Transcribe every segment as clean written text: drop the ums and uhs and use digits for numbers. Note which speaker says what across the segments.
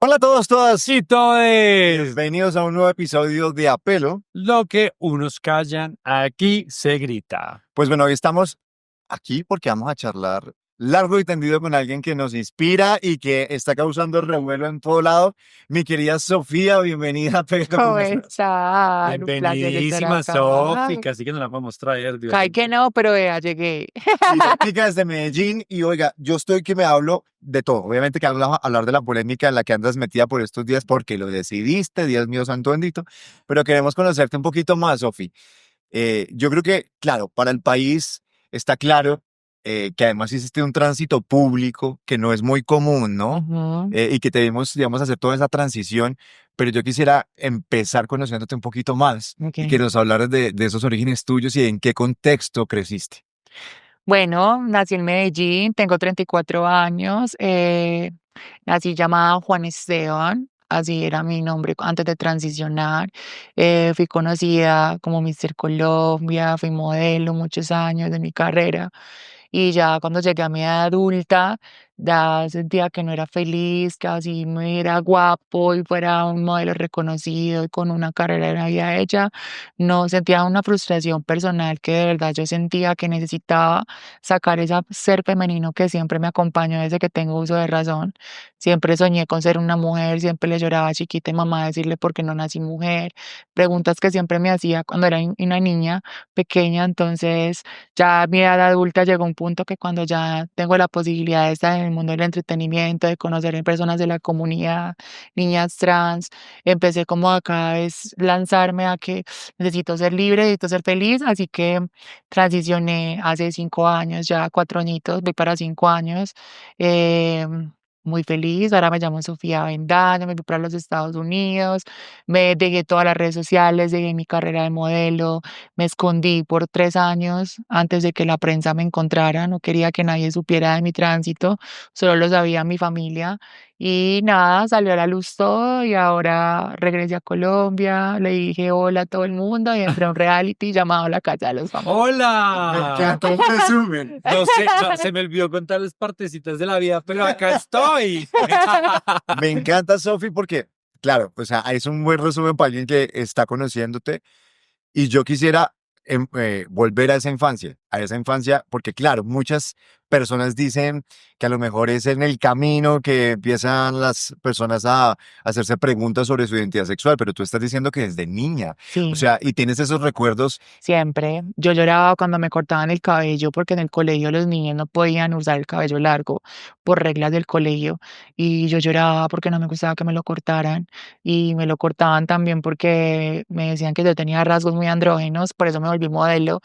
Speaker 1: Hola a todos, todas.
Speaker 2: Y todo es
Speaker 1: Bienvenidos a un nuevo episodio de Apelo.
Speaker 2: lo que unos callan, aquí se grita.
Speaker 1: Pues bueno, hoy estamos aquí porque vamos a charlar largo y tendido con alguien que nos inspira y que está causando revuelo en todo lado. Mi querida Sofía, bienvenida a Apelo. ¿Cómo
Speaker 3: ¿Cómo
Speaker 1: estás?
Speaker 3: están? Un placer estar
Speaker 2: Bienvenidísima,
Speaker 3: acá.
Speaker 2: Sofi, casi que no la podemos traer, Dios
Speaker 3: Cae
Speaker 2: mío.
Speaker 3: que no, pero ya llegué.
Speaker 1: Chica desde Medellín y oiga, yo estoy que me hablo de todo. Obviamente que hablar de la polémica en la que andas metida por estos días porque lo decidiste, Dios mío santo bendito, pero queremos conocerte un poquito más, Sofi. Yo creo que, claro, para el país está claro que además hiciste un tránsito público que no es muy común, ¿no?
Speaker 3: Ujú,
Speaker 1: Y que debemos, digamos, hacer toda esa transición, pero yo quisiera empezar conociéndote un poquito más y que
Speaker 3: ok.
Speaker 1: nos hablaras de esos orígenes tuyos y en qué contexto creciste.
Speaker 3: Bueno, nací en Medellín, tengo 34 años. Nací llamada Juan Esteban, así era mi nombre antes de transicionar. Fui conocida como Mister Colombia, fui modelo muchos años de mi carrera. Y ya cuando llegué a mi edad adulta, ya sentía que no era feliz, que así no era guapo y fuera un modelo reconocido y con una carrera en la vida hecha, no sentía una frustración personal que de verdad yo sentía que necesitaba sacar ese ser femenino que siempre me acompañó desde que tengo uso de razón. Siempre soñé con ser una mujer, siempre le lloraba a chiquita y mamá decirle por qué no nací mujer, preguntas que siempre me hacía cuando era una niña pequeña. Entonces ya a mi edad adulta llegó un punto que cuando ya tengo la posibilidad de estar en el mundo del entretenimiento, de conocer a personas de la comunidad, niñas trans, empecé como a cada vez lanzarme a que necesito ser libre, necesito ser feliz, así que transicioné hace 5 años, ya 4 añitos, voy para 5 años. Muy feliz, ahora me llamo Sofía Bendaña, me fui para los Estados Unidos, me dejé todas las redes sociales, dejé mi carrera de modelo, me escondí por 3 años antes de que la prensa me encontrara, no quería que nadie supiera de mi tránsito, solo lo sabía mi familia. Y nada, salió a la luz todo y ahora regresé a Colombia, le dije hola a todo el mundo y entré a un reality llamado La Casa de los Famosos.
Speaker 1: Me
Speaker 2: ¡Hola!
Speaker 1: encanta un resumen.
Speaker 2: No sé, se me olvidó contarles partecitas de la vida, pero acá estoy.
Speaker 1: Me encanta, Sofi, porque, claro, o sea, es un buen resumen para alguien que está conociéndote. Y yo quisiera volver a esa infancia, porque claro, muchas personas dicen que a lo mejor es en el camino que empiezan las personas a hacerse preguntas sobre su identidad sexual, pero tú estás diciendo que desde niña, o
Speaker 3: Sí.
Speaker 1: sea, y tienes esos recuerdos.
Speaker 3: Siempre. Yo lloraba cuando me cortaban el cabello porque en el colegio los niños no podían usar el cabello largo por reglas del colegio y yo lloraba porque no me gustaba que me lo cortaran y me lo cortaban también porque me decían que yo tenía rasgos muy andrógenos, por eso me volví modelo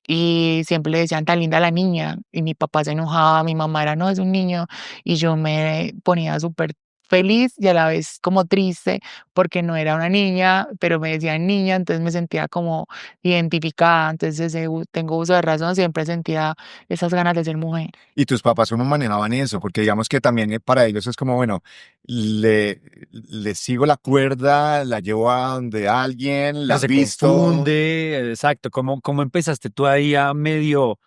Speaker 3: y siempre le decían tan linda la niña y mi papá se enojaba, mi mamá era no, es un niño y yo me ponía súper feliz y a la vez como triste porque no era una niña, pero me decían niña, entonces me sentía como identificada, entonces tengo uso de razón, siempre sentía esas ganas de ser mujer.
Speaker 1: Y tus papás, ¿cómo manejaban eso? Porque digamos que también para ellos es como, bueno, le sigo la cuerda, la llevo a donde alguien,
Speaker 2: No
Speaker 1: la
Speaker 2: se
Speaker 1: visto.
Speaker 2: confunde, exacto. ¿Cómo empezaste tú ahí a medio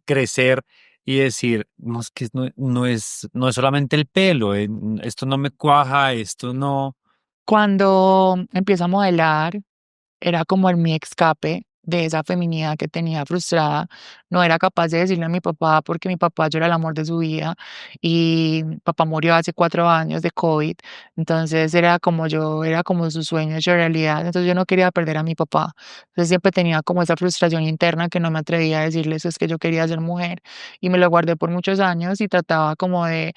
Speaker 2: crecer y decir, no, es que no es solamente el pelo, esto no me cuaja, esto no.
Speaker 3: Cuando empiezo a modelar, era como mi escape de esa feminidad que tenía frustrada. No era capaz de decirle a mi papá, porque mi papá yo era el amor de su vida y mi papá murió hace 4 años de COVID. Entonces era como yo, era como su sueño hecho realidad. Entonces yo no quería perder a mi papá. Entonces siempre tenía como esa frustración interna que no me atrevía a decirle eso, es que yo quería ser mujer y me lo guardé por muchos años y trataba como de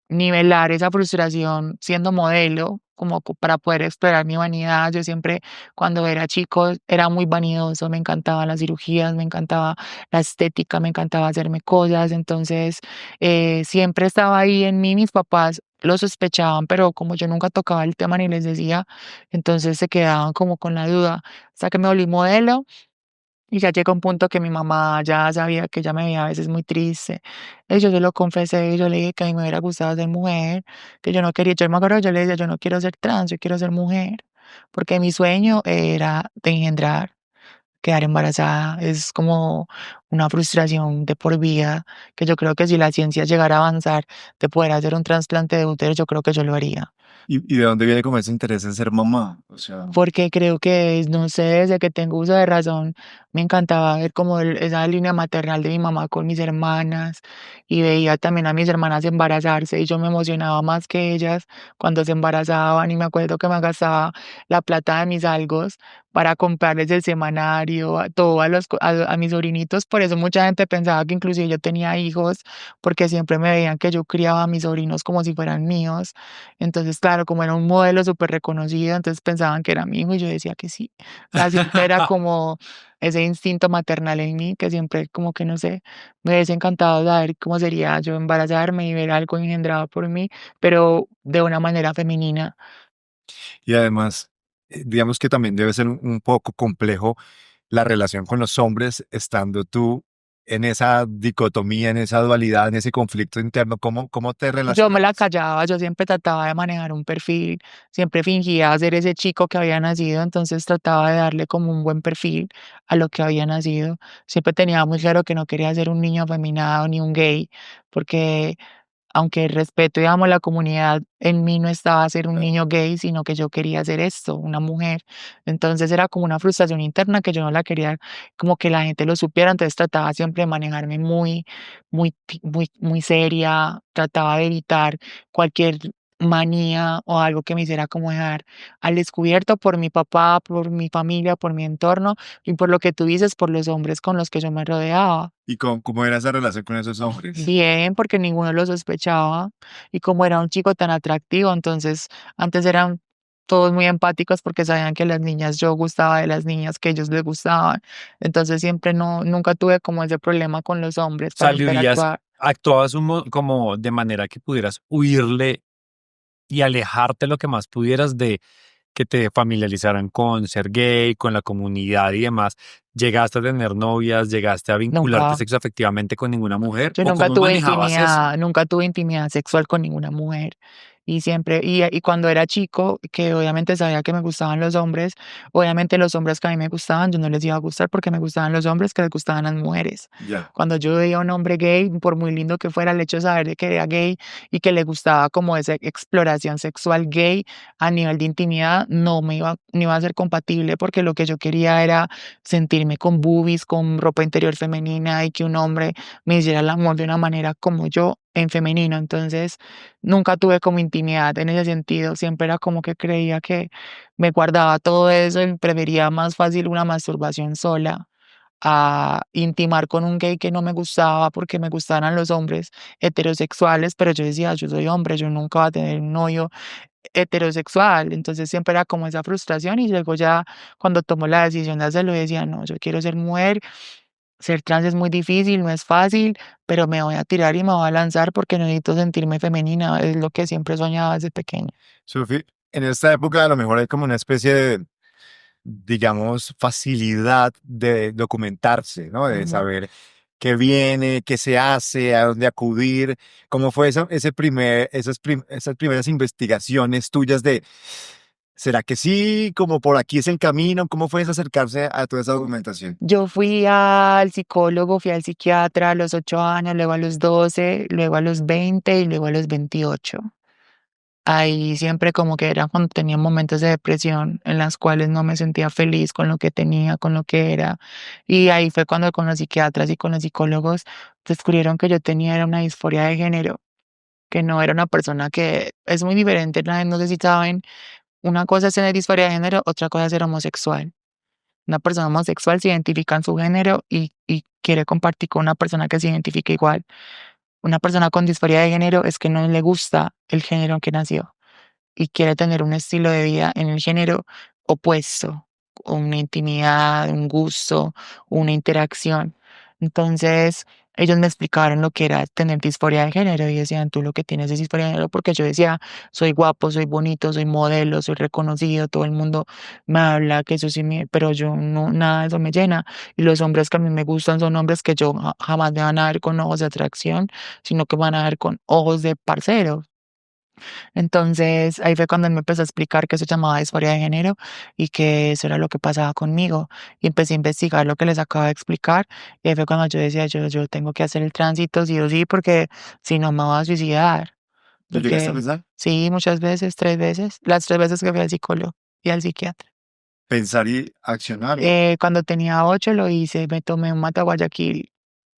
Speaker 3: nivelar esa frustración siendo modelo, como para poder explorar mi vanidad. Yo siempre cuando era chico era muy vanidoso, me encantaban las cirugías, me encantaba la estética, me encantaba hacerme cosas, entonces siempre estaba ahí en mí, mis papás lo sospechaban, pero como yo nunca tocaba el tema ni les decía, entonces se quedaban como con la duda, hasta que me volví modelo y ya llegó un punto que mi mamá ya sabía que ella me veía a veces muy triste. Y yo se lo confesé, yo le dije que a mí me hubiera gustado ser mujer, que yo no quería, yo me acuerdo, yo le decía, yo no quiero ser trans, yo quiero ser mujer, porque mi sueño era de engendrar, quedar embarazada. Es como una frustración de por vida, que yo creo que si la ciencia llegara a avanzar de poder hacer un trasplante de útero, yo creo que yo lo haría.
Speaker 1: Y de dónde viene como ese interés en ser mamá? O sea,
Speaker 3: Porque creo que, no sé, desde que tengo uso de razón, me encantaba ver como esa línea maternal de mi mamá con mis hermanas y veía también a mis hermanas embarazarse y yo me emocionaba más que ellas cuando se embarazaban y me acuerdo que me gastaba la plata de mis algos para comprarles el semanario, a todo a mis sobrinitos. Por eso mucha gente pensaba que inclusive yo tenía hijos, porque siempre me veían que yo criaba a mis sobrinos como si fueran míos. Entonces, claro, como era un modelo súper reconocido, entonces pensaban que era mi hijo y yo decía que sí. O sea, siempre era como ese instinto maternal en mí, que siempre como que, no sé, me hubiese encantado saber cómo sería yo embarazarme y ver algo engendrado por mí, pero de una manera femenina.
Speaker 1: y además, digamos que también debe ser un poco complejo la relación con los hombres, estando tú en esa dicotomía, en esa dualidad, en ese conflicto interno. ¿Cómo te
Speaker 3: Yo me la
Speaker 1: relacionas?
Speaker 3: callaba, yo siempre trataba de manejar un perfil, siempre fingía ser ese chico que había nacido, entonces trataba de darle como un buen perfil a lo que había nacido. Siempre tenía muy claro que no quería ser un niño afeminado ni un gay, porque aunque respeto y amo la comunidad, en mí no estaba ser un niño gay, sino que yo quería ser esto, una mujer. Entonces era como una frustración interna que yo no la quería, como que la gente lo supiera, entonces trataba siempre de manejarme muy seria, trataba de evitar cualquier manía o algo que me hiciera como dejar al descubierto por mi papá, por mi familia, por mi entorno y por lo que tú dices, por los hombres con los que yo me rodeaba.
Speaker 1: ¿Y cómo era esa relación con esos hombres?
Speaker 3: Bien, porque ninguno lo sospechaba. Y como era un chico tan atractivo, entonces antes eran todos muy empáticos porque sabían que las niñas, yo gustaba de las niñas que ellos les gustaban. Entonces siempre nunca tuve como ese problema con los hombres para
Speaker 2: Saludías,
Speaker 3: interactuar.
Speaker 2: actuabas como de manera que pudieras huirle y alejarte lo que más pudieras de que te familiarizaran con ser gay, con la comunidad y demás. ¿Llegaste a tener novias? ¿Llegaste a vincularte
Speaker 3: Nunca.
Speaker 2: sexoafectivamente con ninguna mujer?
Speaker 3: Yo
Speaker 2: ¿O cómo manejabas eso?
Speaker 3: nunca tuve intimidad sexual con ninguna mujer. Y siempre, y cuando era chico, que obviamente sabía que me gustaban los hombres, obviamente los hombres que a mí me gustaban, yo no les iba a gustar porque me gustaban los hombres que les gustaban las mujeres.
Speaker 1: Ya.
Speaker 3: Cuando yo veía a un hombre gay, por muy lindo que fuera, el hecho de saber de que era gay y que le gustaba como esa exploración sexual gay a nivel de intimidad, no iba a ser compatible porque lo que yo quería era sentirme con boobies, con ropa interior femenina y que un hombre me hiciera el amor de una manera como yo en femenino. Entonces, nunca tuve como intimidad en ese sentido. Siempre era como que creía que me guardaba todo eso y prefería más fácil una masturbación sola a intimar con un gay que no me gustaba porque me gustaran los hombres heterosexuales, pero yo decía, yo soy hombre, yo nunca voy a tener un novio heterosexual. Entonces siempre era como esa frustración y luego ya cuando tomó la decisión de hacerlo decía, no, yo quiero ser mujer. Ser trans es muy difícil, no es fácil, pero me voy a tirar y me voy a lanzar porque necesito sentirme femenina, es lo que siempre soñaba desde pequeña.
Speaker 1: Sofi, en esta época a lo mejor hay como una especie de, digamos, facilidad de documentarse, ¿no? De
Speaker 3: Ujú.
Speaker 1: saber qué viene, qué se hace, a dónde acudir. ¿Cómo fue esas primeras investigaciones tuyas de, ¿será que sí? ¿Como por aquí es el camino? ¿Cómo fue ese acercarse a toda esa documentación?
Speaker 3: Yo fui al psicólogo, fui al psiquiatra a los 8 años, luego a los 12, luego a los 20 y luego a los 28. Ahí siempre como que era cuando tenía momentos de depresión en las cuales no me sentía feliz con lo que tenía, con lo que era. Y ahí fue cuando con los psiquiatras y con los psicólogos descubrieron que yo tenía era una disforia de género, que no era una persona que es muy diferente, no sé si saben, una cosa es tener disforia de género, otra cosa es ser homosexual. Una persona homosexual se identifica en su género y quiere compartir con una persona que se identifica igual. Una persona con disforia de género es que no le gusta el género en que nació y quiere tener un estilo de vida en el género opuesto, una intimidad, un gusto, una interacción. Entonces, ellos me explicaron lo que era tener disforia de género y decían, tú lo que tienes es disforia de género porque yo decía, soy guapo, soy bonito, soy modelo, soy reconocido, todo el mundo me habla que eso sí me, pero yo no, nada de eso me llena. Y los hombres que a mí me gustan son hombres que yo jamás me van a ver con ojos de atracción, sino que van a ver con ojos de parcero. Entonces, ahí fue cuando él me empezó a explicar que eso se llamaba disforia de género y que eso era lo que pasaba conmigo. Y empecé a investigar lo que les acabo de explicar. Y ahí fue cuando yo decía, yo tengo que hacer el tránsito sí o sí, porque si no me voy a suicidar.
Speaker 1: ¿Lo llegaste a
Speaker 3: Porque
Speaker 1: pensar?
Speaker 3: sí, muchas veces, 3 veces, las 3 veces que fui al psicólogo y al psiquiatra.
Speaker 1: Pensar y accionar.
Speaker 3: Cuando tenía 8 lo hice, me tomé un Mata Guayaquil,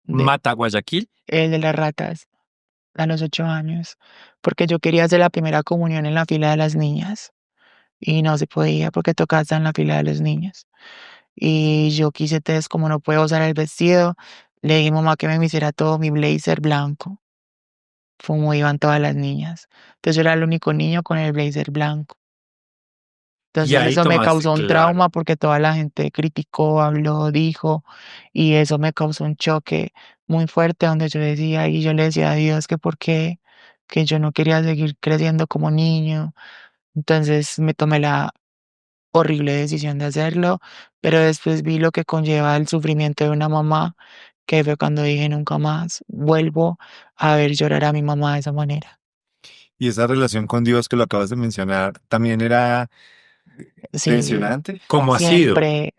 Speaker 3: de
Speaker 2: Mata Guayaquil.
Speaker 3: el de las ratas, a los 8 años, porque yo quería hacer la primera comunión en la fila de las niñas. Y no se podía porque tocaba estar en la fila de los niños. Y yo quise, entonces, como no puedo usar el vestido, le dije a mamá que me hiciera todo mi blazer blanco, como iban todas las niñas. Entonces yo era el único niño con el blazer blanco.
Speaker 2: Y
Speaker 3: Entonces
Speaker 2: ahí
Speaker 3: eso me
Speaker 2: tomaste,
Speaker 3: causó un
Speaker 2: claro.
Speaker 3: trauma porque toda la gente criticó, habló, dijo, y eso me causó un choque muy fuerte donde yo decía, y yo le decía a Dios que por qué, que yo no quería seguir creciendo como niño. Entonces me tomé la horrible decisión de hacerlo, pero después vi lo que conlleva el sufrimiento de una mamá, que fue cuando dije: "Nunca más vuelvo a ver llorar a mi mamá de esa manera".
Speaker 1: Y esa relación con Dios que lo acabas de mencionar también era
Speaker 3: Sí,
Speaker 1: tensionante.
Speaker 2: ¿Cómo ha sido?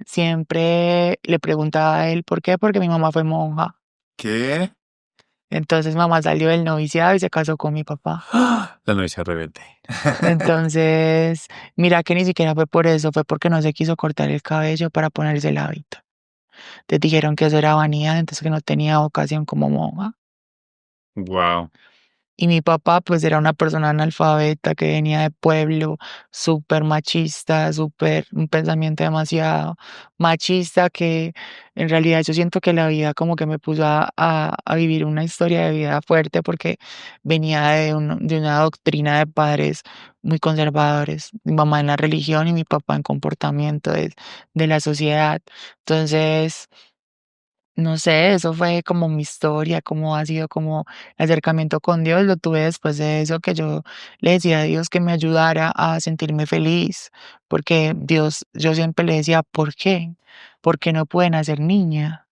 Speaker 3: siempre le preguntaba a él: "¿Por qué?". Porque mi mamá fue monja.
Speaker 1: ¿Qué?
Speaker 3: Entonces, mamá salió del noviciado y se casó con mi papá.
Speaker 2: ¡Ah! La novicia rebelde.
Speaker 3: Entonces, mira que ni siquiera fue por eso, fue porque no se quiso cortar el cabello para ponerse el hábito. Te dijeron que eso era vanidad, entonces que no tenía vocación como monja.
Speaker 2: Wow.
Speaker 3: Y mi papá, pues, era una persona analfabeta que venía de pueblo, súper machista, súper un pensamiento demasiado machista que en realidad yo siento que la vida como que me puso a vivir una historia de vida fuerte porque venía de una doctrina de padres muy conservadores, mi mamá en la religión y mi papá en comportamiento de la sociedad. Entonces, no sé, eso fue como mi historia, cómo ha sido como el acercamiento con Dios, lo tuve después de eso, que yo le decía a Dios que me ayudara a sentirme feliz, porque Dios, yo siempre le decía: "¿Por qué? ¿Por qué no pueden nacer niña?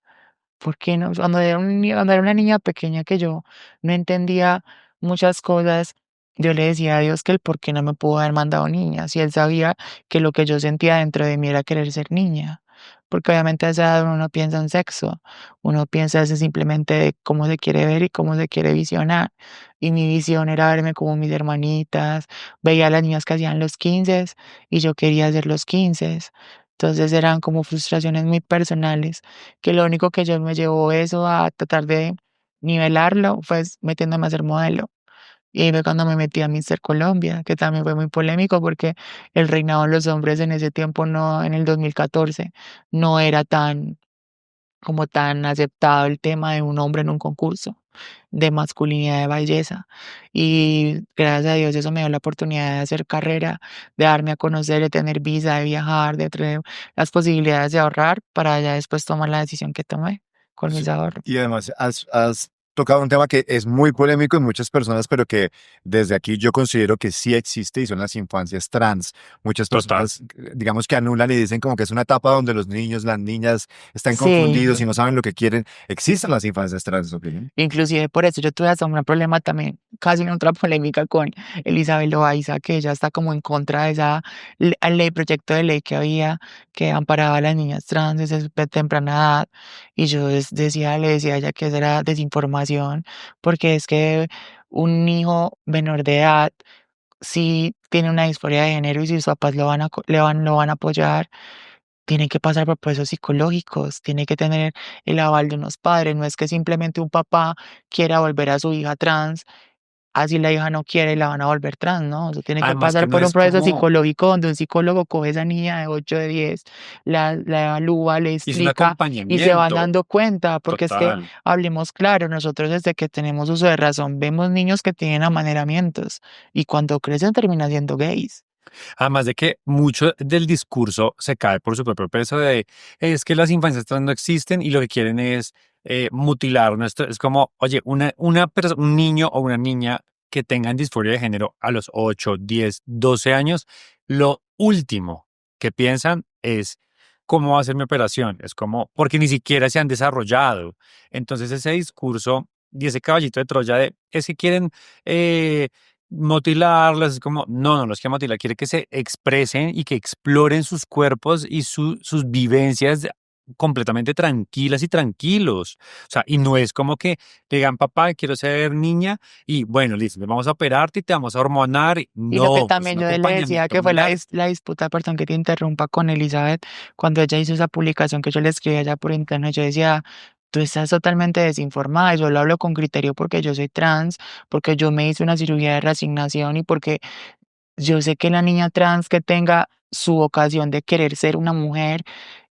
Speaker 3: ¿Por qué no?". Cuando era una niña pequeña que yo no entendía muchas cosas, yo le decía a Dios que el por qué no me pudo haber mandado niña, si Él sabía que lo que yo sentía dentro de mí era querer ser niña. Porque obviamente a esa edad uno no piensa en sexo, uno piensa es simplemente de cómo se quiere ver y cómo se quiere visionar. Y mi visión era verme como mis hermanitas, veía a las niñas que hacían los 15 y yo quería hacer los 15. Entonces eran como frustraciones muy personales que lo único que yo me llevó eso a tratar de nivelarlo fue metiéndome a ser modelo. Y ahí fue cuando me metí a Mister Colombia, que también fue muy polémico porque el reinado de los hombres en ese tiempo no, en el 2014, no era tan, como tan aceptado el tema de un hombre en un concurso de masculinidad, de belleza. Y gracias a Dios eso me dio la oportunidad de hacer carrera, de darme a conocer, de tener visa, de viajar, de tener las posibilidades de ahorrar para ya después tomar la decisión que tomé con mis
Speaker 1: Sí.
Speaker 3: ahorros.
Speaker 1: Y además has tocado un tema que es muy polémico en muchas personas, pero que desde aquí yo considero que sí existe y son las infancias trans. Muchas
Speaker 2: Total.
Speaker 1: personas, digamos que anulan y dicen como que es una etapa donde los niños, las niñas están
Speaker 3: Sí.
Speaker 1: confundidos y no saben lo que quieren. Existen las infancias trans, ¿ok?
Speaker 3: Inclusive por eso yo tuve hasta un problema también, casi otra polémica con Elizabeth Loaiza, que ella está como en contra de esa ley, proyecto de ley que había, que amparaba a las niñas trans desde súper temprana edad. Y yo decía, le decía a ella que esa era desinformación, porque es que un hijo menor de edad, si tiene una disforia de género y si sus papás lo van a, lo van a apoyar, tiene que pasar por procesos psicológicos, tiene que tener el aval de unos padres, no es que simplemente un papá quiera volver a su hija trans, así la hija no quiere, la van a volver trans, ¿no? Eso tiene que
Speaker 2: Además que
Speaker 3: pasar
Speaker 2: no
Speaker 3: por un
Speaker 2: es
Speaker 3: proceso
Speaker 2: como,
Speaker 3: psicológico donde un psicólogo coge a esa niña de 8 de 10, la evalúa, le
Speaker 2: y es un
Speaker 3: explica y se van
Speaker 2: acompañamiento
Speaker 3: dando cuenta, porque es que
Speaker 2: total.
Speaker 3: hablemos claro, nosotros desde que tenemos uso de razón vemos niños que tienen amaneramientos y cuando crecen terminan siendo gays.
Speaker 2: Además de que mucho del discurso se cae por su propio peso de es que las infancias trans no existen y lo que quieren es mutilar nuestro. Es como, oye, un niño o una niña que tengan disforia de género a los 8, 10, 12 años, lo último que piensan es cómo va a ser mi operación. Es como, porque ni siquiera se han desarrollado. Entonces ese discurso y ese caballito de Troya de es que quieren motilarlas, es como, no los quiere motilar, quiere que se expresen y que exploren sus cuerpos y sus vivencias completamente tranquilas y tranquilos. O sea, y no es como que le digan, papá, quiero ser niña y bueno, listo, vamos a operarte y te vamos a hormonar.
Speaker 3: Y lo que
Speaker 2: No, es
Speaker 3: también
Speaker 2: un
Speaker 3: yo le decía
Speaker 2: acompañamiento
Speaker 3: que
Speaker 2: muy
Speaker 3: fue
Speaker 2: largo.
Speaker 3: la disputa, perdón que te interrumpa, con Elizabeth, cuando ella hizo esa publicación que yo le escribí allá por internet, yo decía, tú estás totalmente desinformada, yo lo hablo con criterio porque yo soy trans, porque yo me hice una cirugía de reasignación y porque yo sé que la niña trans que tenga su vocación de querer ser una mujer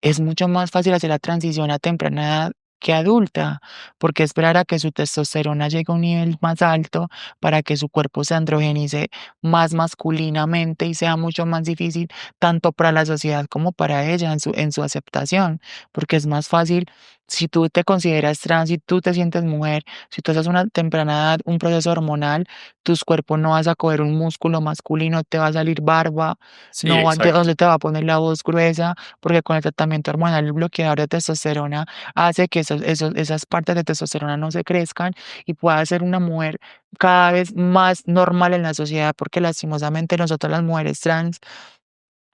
Speaker 3: es mucho más fácil hacer la transición a temprana edad que adulta, porque esperar a que su testosterona llegue a un nivel más alto para que su cuerpo se androgenice más masculinamente y sea mucho más difícil tanto para la sociedad como para ella en su aceptación, porque es más fácil si tú te consideras trans, si tú te sientes mujer, si tú haces una temprana edad, un proceso hormonal, tus cuerpos no vas a coger un músculo masculino, te va a salir barba,
Speaker 2: Sí,
Speaker 3: no va,
Speaker 2: exacto.
Speaker 3: se te va a poner la voz gruesa, porque con el tratamiento hormonal, el bloqueador de testosterona hace que esas partes de testosterona no se crezcan y pueda ser una mujer cada vez más normal en la sociedad, porque lastimosamente nosotras las mujeres trans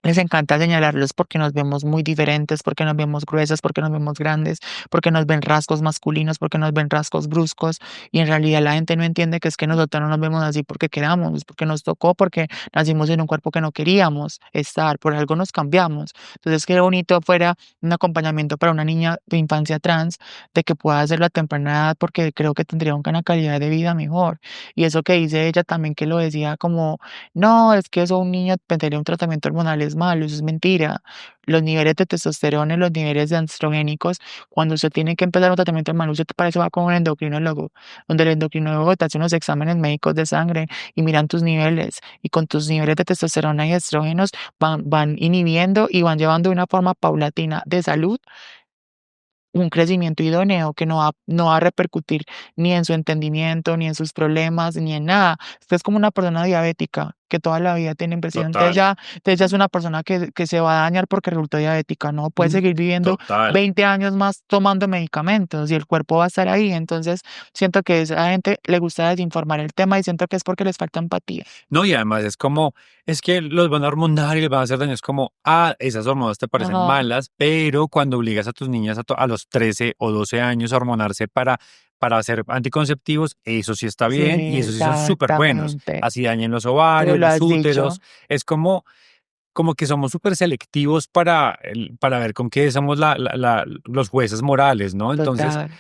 Speaker 3: les encanta señalarlos porque nos vemos muy diferentes, porque nos vemos gruesas, porque nos vemos grandes, porque nos ven rasgos masculinos, porque nos ven rasgos bruscos, y en realidad la gente no entiende que es que nosotros no nos vemos así porque queramos, es porque nos tocó, porque nacimos en un cuerpo que no queríamos estar, por algo nos cambiamos. Entonces, qué bonito fuera un acompañamiento para una niña de infancia trans, de que pueda hacerlo a temprana edad, porque creo que tendría una calidad de vida mejor. Y eso que dice ella también, que lo decía como no, es que eso un niño tener un tratamiento hormonal es malo, eso es mentira. Los niveles de testosterona y los niveles de androgénicos, cuando usted tiene que empezar un tratamiento hormonal, usted para eso va con un endocrinólogo, donde el endocrinólogo te hace unos exámenes médicos de sangre y miran tus niveles. Y con tus niveles de testosterona y estrógenos van inhibiendo y van llevando de una forma paulatina de salud un crecimiento idóneo que no va a repercutir ni en su entendimiento, ni en sus problemas, ni en nada. Usted es como una persona diabética que toda la vida tiene impresión.
Speaker 2: Total.
Speaker 3: Entonces ya es una persona que se va a dañar porque resultó diabética, ¿no? Puede
Speaker 2: Mm,
Speaker 3: seguir viviendo
Speaker 2: total.
Speaker 3: 20 años más tomando medicamentos y el cuerpo va a estar ahí. Entonces siento que a esa gente le gusta desinformar el tema y siento que es porque les falta empatía.
Speaker 2: No, y además es como, es que los van a hormonar y les van a hacer daño. Es como, esas hormonas te parecen
Speaker 3: Ajá.
Speaker 2: malas, pero cuando obligas a tus niñas a los 13 o 12 años a hormonarse para hacer anticonceptivos, eso sí está
Speaker 3: Sí,
Speaker 2: bien y eso sí son súper buenos.
Speaker 3: exactamente.
Speaker 2: Así dañen los
Speaker 3: Tú
Speaker 2: ovarios,
Speaker 3: lo
Speaker 2: los
Speaker 3: has
Speaker 2: úteros.
Speaker 3: dicho.
Speaker 2: Es como que somos súper selectivos para ver con qué somos los jueces morales, ¿no? Entonces,
Speaker 3: Total.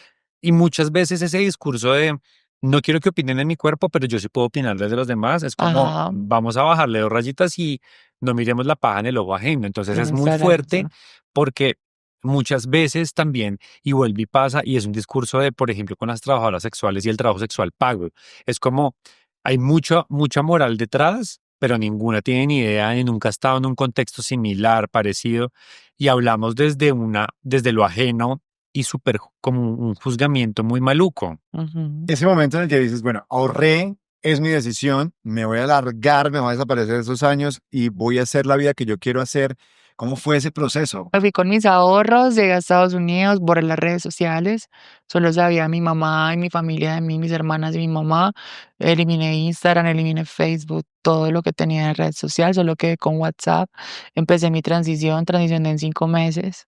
Speaker 2: y muchas veces ese discurso de no quiero que opinen de mi cuerpo, pero yo sí puedo opinar desde los demás, es como
Speaker 3: Ajá.
Speaker 2: vamos a bajarle dos rayitas y no miremos la paja en el ojo ajeno. Entonces es muy fuerte
Speaker 3: Exacto.
Speaker 2: porque muchas veces también, y vuelve y pasa, y es un discurso de, por ejemplo, con las trabajadoras sexuales y el trabajo sexual pago. Es como hay mucha moral detrás, pero ninguna tiene ni idea y nunca ha estado en un contexto similar, parecido, y hablamos desde lo ajeno y súper como un juzgamiento muy maluco.
Speaker 3: Ujú.
Speaker 1: Ese momento en el que dices, bueno, ahorré, es mi decisión, me voy a alargar, me voy a desaparecer esos años y voy a hacer la vida que yo quiero hacer. ¿Cómo fue ese proceso?
Speaker 3: Me fui con mis ahorros, llegué a Estados Unidos, borré las redes sociales, solo sabía mi mamá y mi familia de mí, mis hermanas y mi mamá. Eliminé Instagram, eliminé Facebook, todo lo que tenía en red social, solo quedé con WhatsApp. Empecé mi transición, transicioné en 5 meses,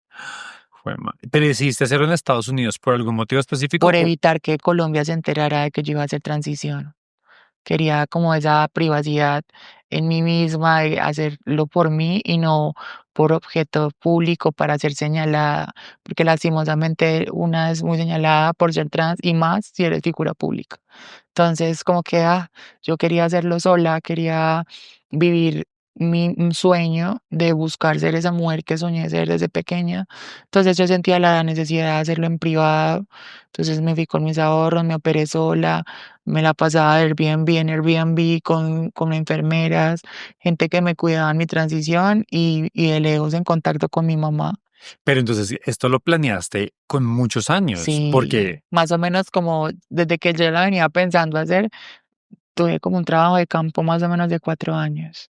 Speaker 2: ¿Pero decidiste hacerlo en Estados Unidos por algún motivo específico?
Speaker 3: por evitar que Colombia se enterara de que yo iba a hacer transición. Quería como esa privacidad en mí misma de hacerlo por mí y no por objeto público para ser señalada, porque lastimosamente una es muy señalada por ser trans y más si eres figura pública. Entonces, como que yo quería hacerlo sola, quería vivir un sueño de buscar ser esa mujer que soñé ser desde pequeña. Entonces yo sentía la necesidad de hacerlo en privado. Entonces me fui con mis ahorros, me operé sola, me la pasaba de Airbnb en Airbnb con enfermeras, gente que me cuidaba en mi transición y de lejos en contacto con mi mamá.
Speaker 2: Pero entonces esto lo planeaste con muchos años,
Speaker 3: Sí,
Speaker 2: porque
Speaker 3: más o menos como desde que yo la venía pensando hacer, tuve como un trabajo de campo más o menos de 4 años.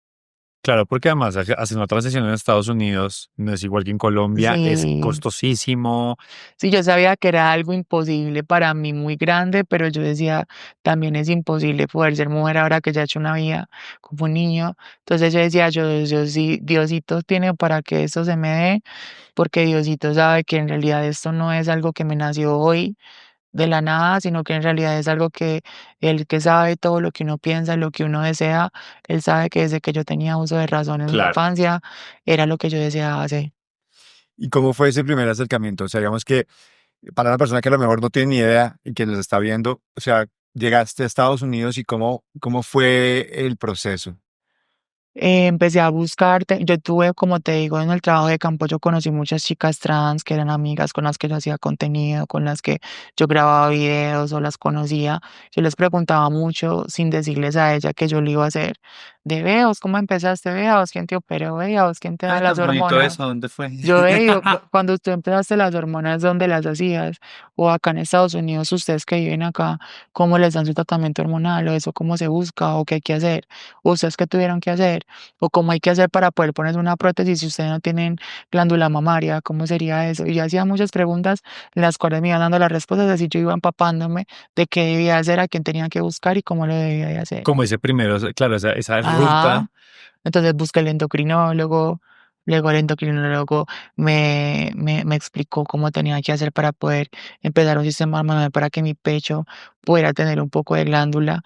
Speaker 2: Claro, porque además hacer una transición en Estados Unidos no es igual que en Colombia, es
Speaker 3: Sí.
Speaker 2: costosísimo.
Speaker 3: Sí, yo sabía que era algo imposible para mí, muy grande, pero yo decía, también es imposible poder ser mujer ahora que ya he hecho una vida como un niño. Entonces yo decía, yo sí, Diosito tiene para que esto se me dé, porque Diosito sabe que en realidad esto no es algo que me nació hoy de la nada, sino que en realidad es algo que Él, que sabe todo lo que uno piensa, lo que uno desea, Él sabe que desde que yo tenía uso de razón en mi
Speaker 2: Claro.
Speaker 3: infancia, era lo que yo deseaba hacer.
Speaker 1: ¿Y cómo fue ese primer acercamiento? O sea, digamos que para una persona que a lo mejor no tiene ni idea y que nos está viendo, o sea, llegaste a Estados Unidos y cómo fue el proceso.
Speaker 3: Empecé a buscarte. Yo tuve, como te digo, en el trabajo de campo, yo conocí muchas chicas trans que eran amigas con las que yo hacía contenido, con las que yo grababa videos o las conocía. Yo les preguntaba mucho sin decirles a ella que yo lo iba a hacer. De veos, ¿cómo empezaste? Veos, ¿quién te operó? Veos, ¿quién te da
Speaker 2: Ay,
Speaker 3: las
Speaker 2: tan bonito
Speaker 3: hormonas?
Speaker 2: eso, ¿dónde fue?
Speaker 3: Yo veo, cuando tú empezaste las hormonas, ¿dónde las hacías? O acá en Estados Unidos, ustedes que viven acá, ¿cómo les dan su tratamiento hormonal? O eso, ¿cómo se busca? ¿O qué hay que hacer? ¿O ustedes qué tuvieron que hacer? ¿O cómo hay que hacer para poder poner una prótesis si ustedes no tienen glándula mamaria? ¿Cómo sería eso? Y yo hacía muchas preguntas, las cuales me iban dando las respuestas, así yo iba empapándome de qué debía hacer, a quién tenía que buscar y cómo lo debía de hacer.
Speaker 2: Como ese primero, claro, esa ruta.
Speaker 3: Ajá. Entonces busqué el endocrinólogo, luego el endocrinólogo me explicó cómo tenía que hacer para poder empezar un sistema hormonal para que mi pecho pudiera tener un poco de glándula,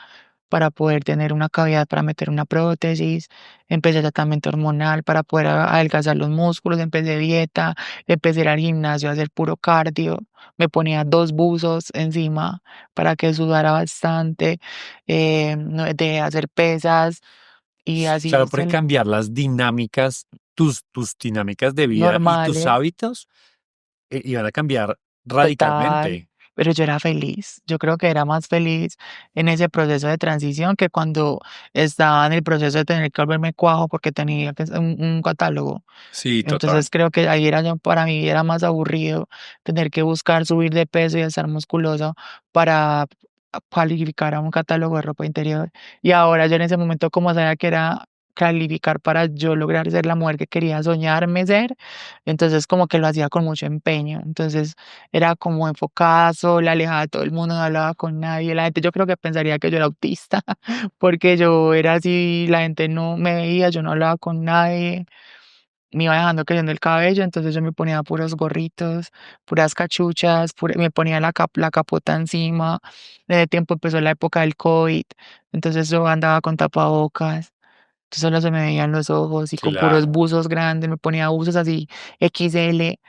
Speaker 3: para poder tener una cavidad para meter una prótesis. Empecé tratamiento hormonal para poder adelgazar los músculos, empecé dieta, empecé a ir al gimnasio a hacer puro cardio, me ponía 2 buzos encima para que sudara bastante, no, de hacer pesas y así
Speaker 2: Claro,
Speaker 3: se
Speaker 2: porque cambiar las dinámicas, tus dinámicas de vida y tus
Speaker 3: normales,
Speaker 2: hábitos iban a cambiar
Speaker 3: total,
Speaker 2: radicalmente.
Speaker 3: pero yo era feliz. Yo creo que era más feliz en ese proceso de transición que cuando estaba en el proceso de tener que volverme cuajo porque tenía que un catálogo.
Speaker 2: Sí, total.
Speaker 3: Entonces creo que ahí era yo para mí era más aburrido tener que buscar subir de peso y estar musculoso para calificar a un catálogo de ropa interior. Y ahora yo en ese momento, como sabía que era calificar para yo lograr ser la mujer que quería soñarme ser, entonces como que lo hacía con mucho empeño. Entonces era como enfocada sola, alejada de todo el mundo, no hablaba con nadie. La gente yo creo que pensaría que yo era autista, porque yo era así, la gente no me veía, yo no hablaba con nadie, me iba dejando creciendo el cabello, entonces yo me ponía puros gorritos, puras cachuchas, me ponía la capota encima. En ese tiempo empezó la época del COVID, entonces yo andaba con tapabocas, entonces solo se me veían los ojos y con puros
Speaker 2: Claro.
Speaker 3: buzos grandes, me ponía buzos así XL,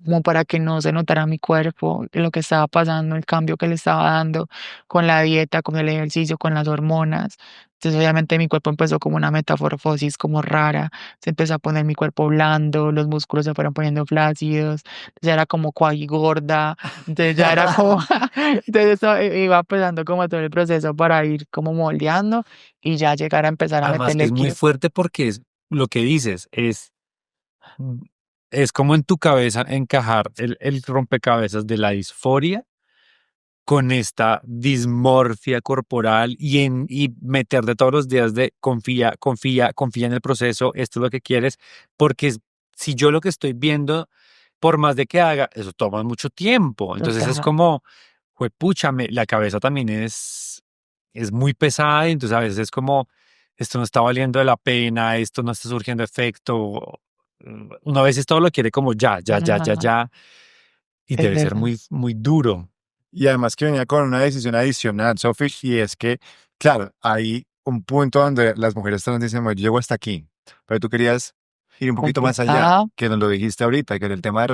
Speaker 3: como para que no se notara mi cuerpo, lo que estaba pasando, el cambio que le estaba dando con la dieta, con el ejercicio, con las hormonas. Entonces, obviamente, mi cuerpo empezó como una metamorfosis como rara, se empezó a poner mi cuerpo blando, los músculos se fueron poniendo flácidos, ya era como gorda, entonces ya era como, entonces eso iba empezando como todo el proceso para ir como moldeando y ya llegar a empezar a
Speaker 2: Además que
Speaker 3: meterle
Speaker 2: es muy
Speaker 3: kilo.
Speaker 2: fuerte porque es lo que dices, mm, es como en tu cabeza encajar el rompecabezas de la disforia con esta dismorfia corporal y meterte todos los días de confía, confía, confía en el proceso, esto es lo que quieres, porque si yo lo que estoy viendo, por más de que haga, eso toma mucho tiempo. Entonces es
Speaker 3: Total,
Speaker 2: como, juepucha, la cabeza también es muy pesada y entonces a veces es como, esto no está valiendo de la pena, esto no está surgiendo efecto. Una vez todo lo quiere como ya, ya, ya, ya,
Speaker 3: ajá,
Speaker 2: ya, y
Speaker 3: es
Speaker 2: debe ser
Speaker 3: verdad,
Speaker 2: muy, muy duro.
Speaker 1: Y además que venía con una decisión adicional, Sophie, y es que, claro, hay un punto donde las mujeres trans dicen, bueno, yo llego hasta aquí, pero tú querías ir un poquito más allá,
Speaker 3: ajá,
Speaker 1: que nos lo dijiste ahorita, que en el tema de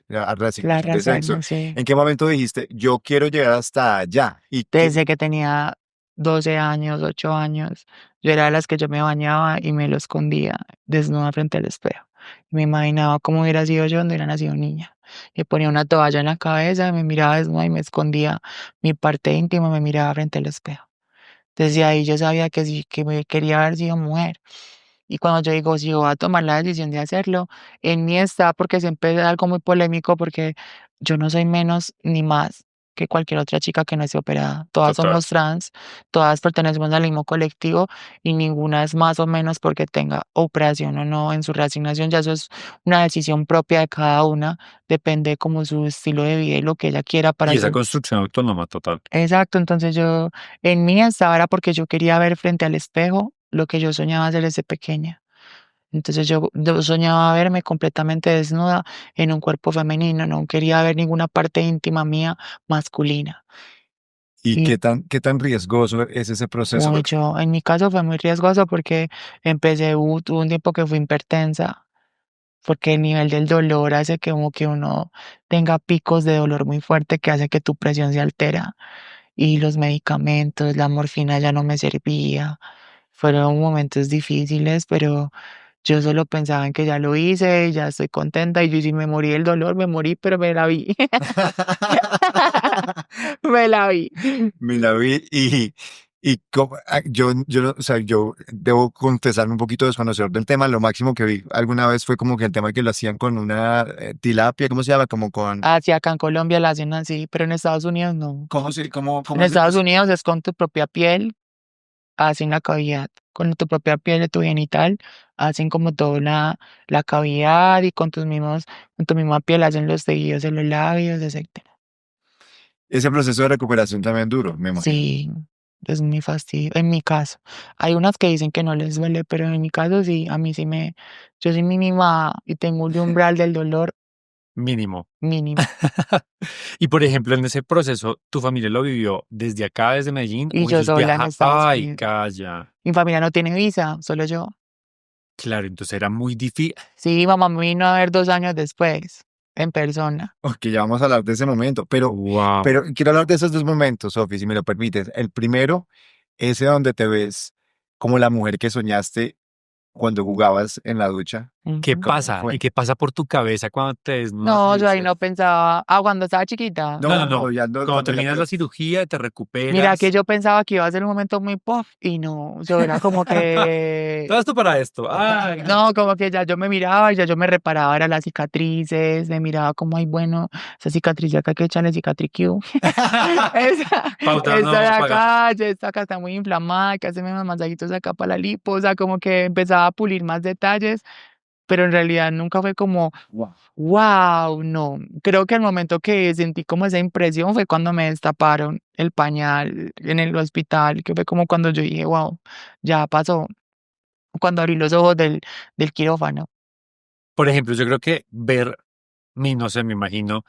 Speaker 3: la
Speaker 1: reasignación de sexo.
Speaker 3: razón, sí.
Speaker 1: ¿En qué momento dijiste, yo quiero llegar hasta allá? Y que,
Speaker 3: Desde que tenía 12 años, 8 años, yo era de las que yo me bañaba y me lo escondía desnuda frente al espejo. Me imaginaba cómo hubiera sido yo cuando hubiera nacido niña. Me ponía una toalla en la cabeza, me miraba desnuda y me escondía mi parte íntima, me miraba frente al espejo. Desde ahí yo sabía que sí, que me quería haber sido mujer. Y cuando yo digo, si yo voy a tomar la decisión de hacerlo, en mí está, porque siempre es algo muy polémico, porque yo no soy menos ni más. que cualquier otra chica que no esté operada. Todas
Speaker 2: Total.
Speaker 3: somos trans, todas pertenecemos al mismo colectivo y ninguna es más o menos porque tenga operación o no en su reasignación. Ya eso es una decisión propia de cada una, depende como su estilo de vida y lo que ella quiera para
Speaker 2: Y esa
Speaker 3: yo.
Speaker 2: construcción autónoma total.
Speaker 3: Exacto, entonces yo en mí estaba era porque yo quería ver frente al espejo lo que yo soñaba hacer desde pequeña. Entonces yo soñaba verme completamente desnuda en un cuerpo femenino, no quería ver ninguna parte íntima mía masculina.
Speaker 1: ¿Y
Speaker 3: Y
Speaker 1: qué tan riesgoso es ese proceso?
Speaker 3: uy, yo, en mi caso fue muy riesgoso porque tuve un tiempo que fui hipertensa, porque el nivel del dolor hace que como que uno tenga picos de dolor muy fuerte que hace que tu presión se altera. Y los medicamentos, la morfina ya no me servía. Fueron momentos difíciles, pero yo solo pensaba en que ya lo hice, ya estoy contenta, y yo si me morí del dolor, me morí, pero me la vi. Me la vi.
Speaker 1: Me la vi yo, o sea, yo debo confesarme un poquito desconocedor del tema. Lo máximo que vi alguna vez fue como que el tema que lo hacían con una tilapia, ¿cómo se llama? Como con,
Speaker 3: Así acá en Colombia la hacen así, pero en Estados Unidos no.
Speaker 1: ¿cómo
Speaker 3: En
Speaker 1: es el
Speaker 3: Estados
Speaker 1: proceso?
Speaker 3: Unidos es con tu propia piel, hacen la cavidad. Con tu propia piel de tu genital, hacen como toda la cavidad y con tu misma piel hacen los tejidos en los labios, etcétera.
Speaker 1: Ese proceso de recuperación también duro, me imagino.
Speaker 3: Sí, es muy fastidio. En mi caso, hay unas que dicen que no les duele, pero en mi caso sí, a mí sí yo soy mínima y tengo un umbral del dolor
Speaker 2: Mínimo.
Speaker 3: mínimo.
Speaker 2: Y por ejemplo, en ese proceso, ¿tu familia lo vivió desde acá, desde Medellín,
Speaker 3: Y
Speaker 2: o
Speaker 3: yo
Speaker 2: ellos
Speaker 3: sola en
Speaker 2: viajan?
Speaker 3: Estados
Speaker 2: Ay,
Speaker 3: Unidos.
Speaker 2: calla.
Speaker 3: Mi familia no tiene visa, solo yo.
Speaker 2: Claro, entonces era muy difícil.
Speaker 3: Sí, mi mamá me vino a ver 2 años después, en persona.
Speaker 1: Ok, ya vamos a hablar de ese momento, pero,
Speaker 2: Wow.
Speaker 1: pero quiero hablar de esos dos momentos, Sofi, si me lo permites. El primero, ese donde te ves como la mujer que soñaste cuando jugabas en la ducha.
Speaker 2: ¿Qué
Speaker 3: Ujú.
Speaker 1: ¿Cómo
Speaker 2: pasa? ¿Y
Speaker 1: fue?
Speaker 2: qué pasa por tu cabeza cuando te desnudas y
Speaker 3: No, yo ahí
Speaker 2: dices,
Speaker 3: no pensaba, cuando estaba chiquita.
Speaker 2: no, no,
Speaker 1: No,
Speaker 2: no, cuando
Speaker 1: cuando ya
Speaker 2: terminas
Speaker 1: te...
Speaker 2: la cirugía, te
Speaker 3: Mira que
Speaker 2: recuperas?
Speaker 3: yo pensaba que iba a ser un momento muy puff y no, yo era como
Speaker 2: Todo
Speaker 3: que,
Speaker 2: esto para esto. Ay, no.
Speaker 3: no, como que ya yo me miraba y ya yo me reparaba, era las cicatrices, me miraba como, ay, bueno, esa cicatriz de acá hay que echarle cicatricure.
Speaker 2: Pauta
Speaker 3: Esta de
Speaker 2: no paga.
Speaker 3: acá, ya esta acá está muy inflamada, hay que hacerme unos masajitos acá para la lipo, o sea, como que empezaba a pulir más detalles, pero en realidad nunca fue como,
Speaker 1: Wow.
Speaker 3: wow, no. Creo que el momento que sentí como esa impresión fue cuando me destaparon el pañal en el hospital, que fue como cuando yo dije, wow, ya pasó, cuando abrí los ojos del quirófano.
Speaker 2: Por ejemplo, yo creo que no sé, me imagino,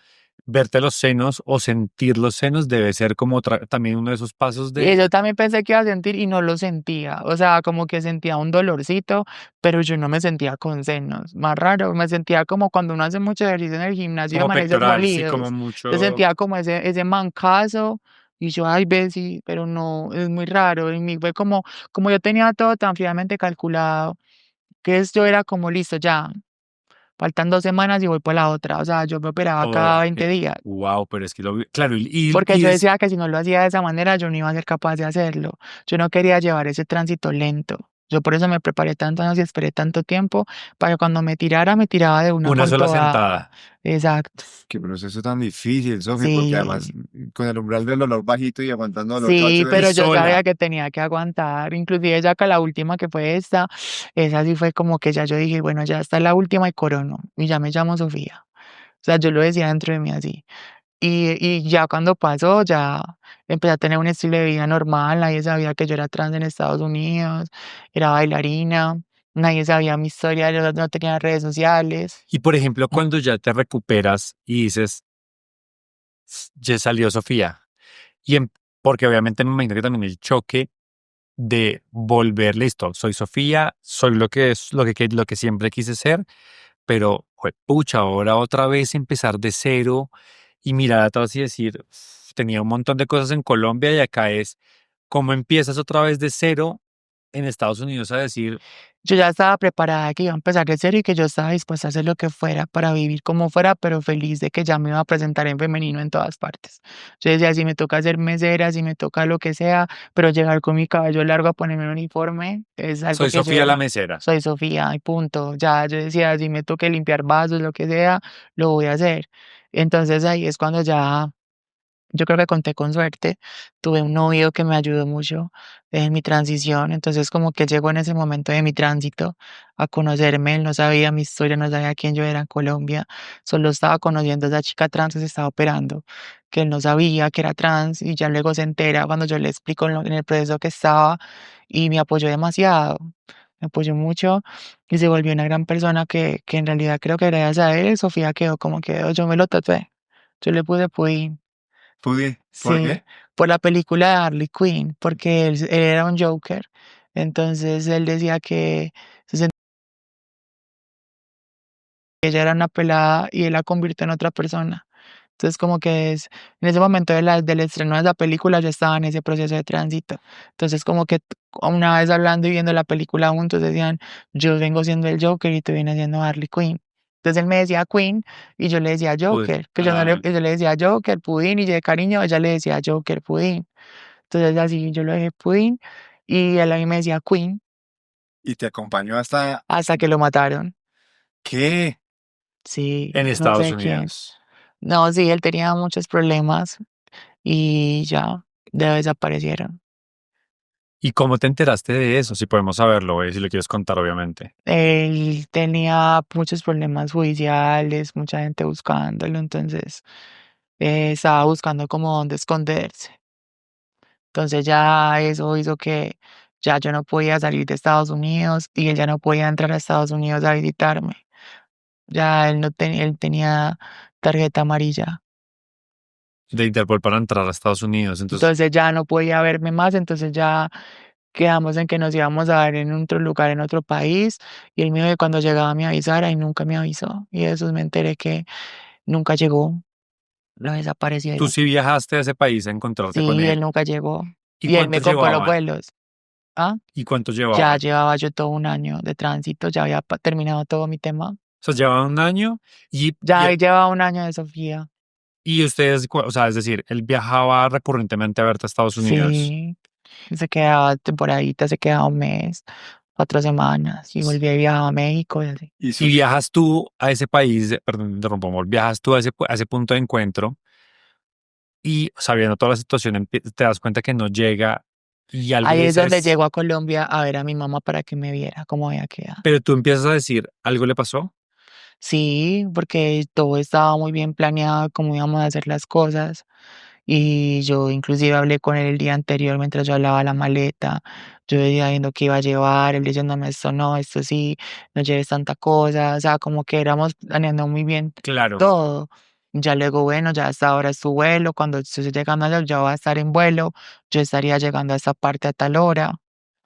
Speaker 2: verte los senos o sentir los senos debe ser como también uno de esos pasos
Speaker 3: Y
Speaker 2: de
Speaker 3: yo también pensé que iba a sentir y no lo sentía, o sea, como que sentía un dolorcito, pero yo no me sentía con senos, más raro, me sentía como cuando uno hace mucho ejercicio en el gimnasio y
Speaker 2: como
Speaker 3: amanece
Speaker 2: pectoral, sí, como
Speaker 3: molidos. Yo
Speaker 2: mucho.
Speaker 3: sentía como ese mancazo y yo, ay, ve, sí, pero no, es muy raro. Y fue como yo tenía todo tan fríamente calculado, que esto era como listo, ya, faltan 2 semanas y voy por la otra. O sea, yo me operaba cada 20 días.
Speaker 2: Wow, pero es que claro,
Speaker 3: Porque yo decía que si no lo hacía de esa manera, yo no iba a ser capaz de hacerlo. Yo no quería llevar ese tránsito lento. Yo por eso me preparé tantos años y esperé tanto tiempo para cuando me tirara, me tiraba de una
Speaker 2: una
Speaker 3: con
Speaker 2: sola
Speaker 3: toda.
Speaker 2: sentada.
Speaker 3: Exacto.
Speaker 1: Qué proceso tan difícil, Sofi, porque además
Speaker 3: Sí,
Speaker 1: con el umbral del dolor bajito y aguantando dolor cada
Speaker 3: sí,
Speaker 1: 8
Speaker 2: Y
Speaker 3: pero
Speaker 1: días.
Speaker 3: yo sabía
Speaker 2: sola.
Speaker 3: que tenía que aguantar. Inclusive ya que la última que fue esa sí fue como que ya yo dije, bueno, ya está la última y corono. Y ya me llamo Sofía. O sea, yo lo decía dentro de mí así. Y ya cuando pasó, ya empecé a tener un estilo de vida normal, nadie sabía que yo era trans en Estados Unidos, era bailarina, nadie sabía mi historia, yo no tenía redes sociales.
Speaker 2: Y por ejemplo, cuando ya te recuperas y dices, ya salió Sofía. Y porque obviamente me imagino que también el choque de volver, listo, soy Sofía, soy lo que es, lo que siempre quise ser, pero, pucha, ahora otra vez empezar de cero y mirar atrás y decir, tenía un montón de cosas en Colombia y acá es, ¿cómo empiezas otra vez de cero en Estados Unidos a decir,
Speaker 3: Yo ya estaba preparada que iba a empezar de cero y que yo estaba dispuesta a hacer lo que fuera para vivir como fuera, pero feliz de que ya me iba a presentar en femenino en todas partes. Yo decía, si me toca ser mesera, si me toca lo que sea, pero llegar con mi cabello largo a ponerme un uniforme es algo
Speaker 2: soy
Speaker 3: que
Speaker 2: Sofía la
Speaker 3: yo
Speaker 2: mesera?
Speaker 3: soy Sofía y punto. Ya yo decía, si me toque limpiar vasos, lo que sea, lo voy a hacer. Entonces ahí es cuando ya yo creo que conté con suerte. Tuve un novio que me ayudó mucho en mi transición, entonces como que llegó en ese momento de mi tránsito a conocerme, él no sabía mi historia, no sabía quién yo era en Colombia, solo estaba conociendo a esa chica trans que se estaba operando, que él no sabía que era trans y ya luego se entera cuando yo le explico en el proceso que estaba y me apoyó demasiado, me apoyó mucho y se volvió una gran persona que en realidad creo que gracias a él Sofía quedó como quedó, yo me lo tatué, yo le puse Puy.
Speaker 1: ¿Por
Speaker 3: Sí,
Speaker 1: qué?
Speaker 3: por la película de Harley Quinn, porque él era un Joker. Entonces él decía que se sentía que ella era una pelada y él la convirtió en otra persona. Entonces como que es, en ese momento del estreno de esa película yo estaba en ese proceso de tránsito. Entonces como que una vez hablando y viendo la película juntos decían, yo vengo siendo el Joker y tú vienes siendo Harley Quinn. Entonces él me decía Queen y yo le decía
Speaker 2: Pues,
Speaker 3: Joker, que yo no le, que yo le decía Joker, Pudín y yo de cariño ella le decía Joker, Pudín. Entonces así yo lo dejé Pudding y él a mí me decía Queen
Speaker 1: Y te acompañó hasta,
Speaker 3: hasta que lo mataron.
Speaker 1: ¿qué?
Speaker 3: Sí,
Speaker 2: en
Speaker 3: no
Speaker 2: Estados
Speaker 3: sé quién.
Speaker 2: Unidos.
Speaker 3: No, sí, él tenía muchos problemas y ya desaparecieron.
Speaker 2: ¿Y cómo te enteraste de eso? Si podemos saberlo, si lo quieres contar, obviamente.
Speaker 3: Él tenía muchos problemas judiciales, mucha gente buscándolo, entonces estaba buscando como dónde esconderse. Entonces ya eso hizo que ya yo no podía salir de Estados Unidos y él ya no podía entrar a Estados Unidos a visitarme. Ya él no tenía, él tenía tarjeta amarilla.
Speaker 2: De Interpol para entrar a Estados Unidos. Entonces,
Speaker 3: Entonces ya no podía verme más, entonces ya quedamos en que nos íbamos a ver en otro lugar, en otro país, y él me dijo que cuando llegaba me avisara y nunca me avisó. Y de eso me enteré que nunca llegó, lo
Speaker 2: tú
Speaker 3: desaparecieron.
Speaker 2: sí viajaste a ese país a encontrarte con
Speaker 3: Sí, él
Speaker 2: él.
Speaker 3: nunca llegó.
Speaker 2: ¿Y
Speaker 3: Y él
Speaker 2: cuánto
Speaker 3: me compró los
Speaker 2: llevaban?
Speaker 3: vuelos. Ah,
Speaker 2: ¿Y cuánto
Speaker 3: ya
Speaker 2: llevaban?
Speaker 3: llevaba yo todo un año de tránsito, ya había terminado todo mi tema.
Speaker 2: O sea, llevaban un año y, y,
Speaker 3: Ya llevaba un año de Sofía.
Speaker 2: y ustedes, o sea, es decir, él viajaba recurrentemente a verte a Estados Unidos.
Speaker 3: Sí, se quedaba temporadita, se quedaba un mes, 4 semanas, y volvía y viajaba a México y así.
Speaker 1: Y
Speaker 2: Y viajas tú a ese país, perdón, interrumpo, amor, viajas tú a ese punto de encuentro y sabiendo toda la situación te das cuenta que no llega y algo
Speaker 3: Ahí es donde
Speaker 2: dices,
Speaker 3: llego a Colombia a ver a mi mamá para que me viera cómo había quedado.
Speaker 2: pero tú empiezas a decir, algo le pasó.
Speaker 3: Sí, porque todo estaba muy bien planeado, cómo íbamos a hacer las cosas. Y yo inclusive hablé con él el día anterior mientras yo hablaba la maleta. Yo decía viendo qué iba a llevar, él diciéndome esto no, esto sí, no lleves tanta cosa. O sea, como que éramos planeando muy bien
Speaker 2: Claro.
Speaker 3: todo. Ya luego, bueno, ya hasta ahora es tu vuelo. Cuando estés llegando allá, ya va a estar en vuelo. Yo estaría llegando a esta parte a tal hora.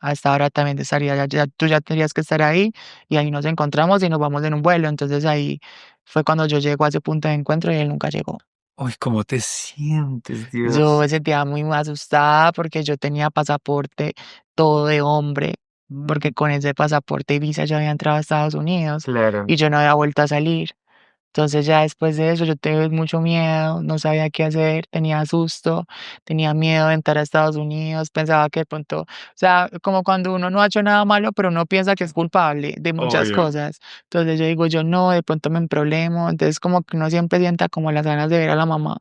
Speaker 3: A esta hora también estaría, tú ya tendrías que estar ahí y ahí nos encontramos y nos vamos en un vuelo. Entonces ahí fue cuando yo llego a ese punto de encuentro y él nunca llegó.
Speaker 2: Uy, ¿cómo te sientes,
Speaker 3: Yo
Speaker 2: Dios?
Speaker 3: me sentía muy asustada porque yo tenía pasaporte todo de hombre, porque con ese pasaporte y visa yo había entrado a Estados Unidos
Speaker 2: Claro.
Speaker 3: y yo no había vuelto a salir. Entonces ya después de eso yo tuve mucho miedo, no sabía qué hacer, tenía susto, tenía miedo de entrar a Estados Unidos, pensaba que de pronto, o sea, como cuando uno no ha hecho nada malo, pero uno piensa que es culpable de muchas
Speaker 2: Obvio.
Speaker 3: cosas. Entonces yo digo, yo no, de pronto me emproblemo, entonces como que uno siempre sienta como las ganas de ver a la mamá.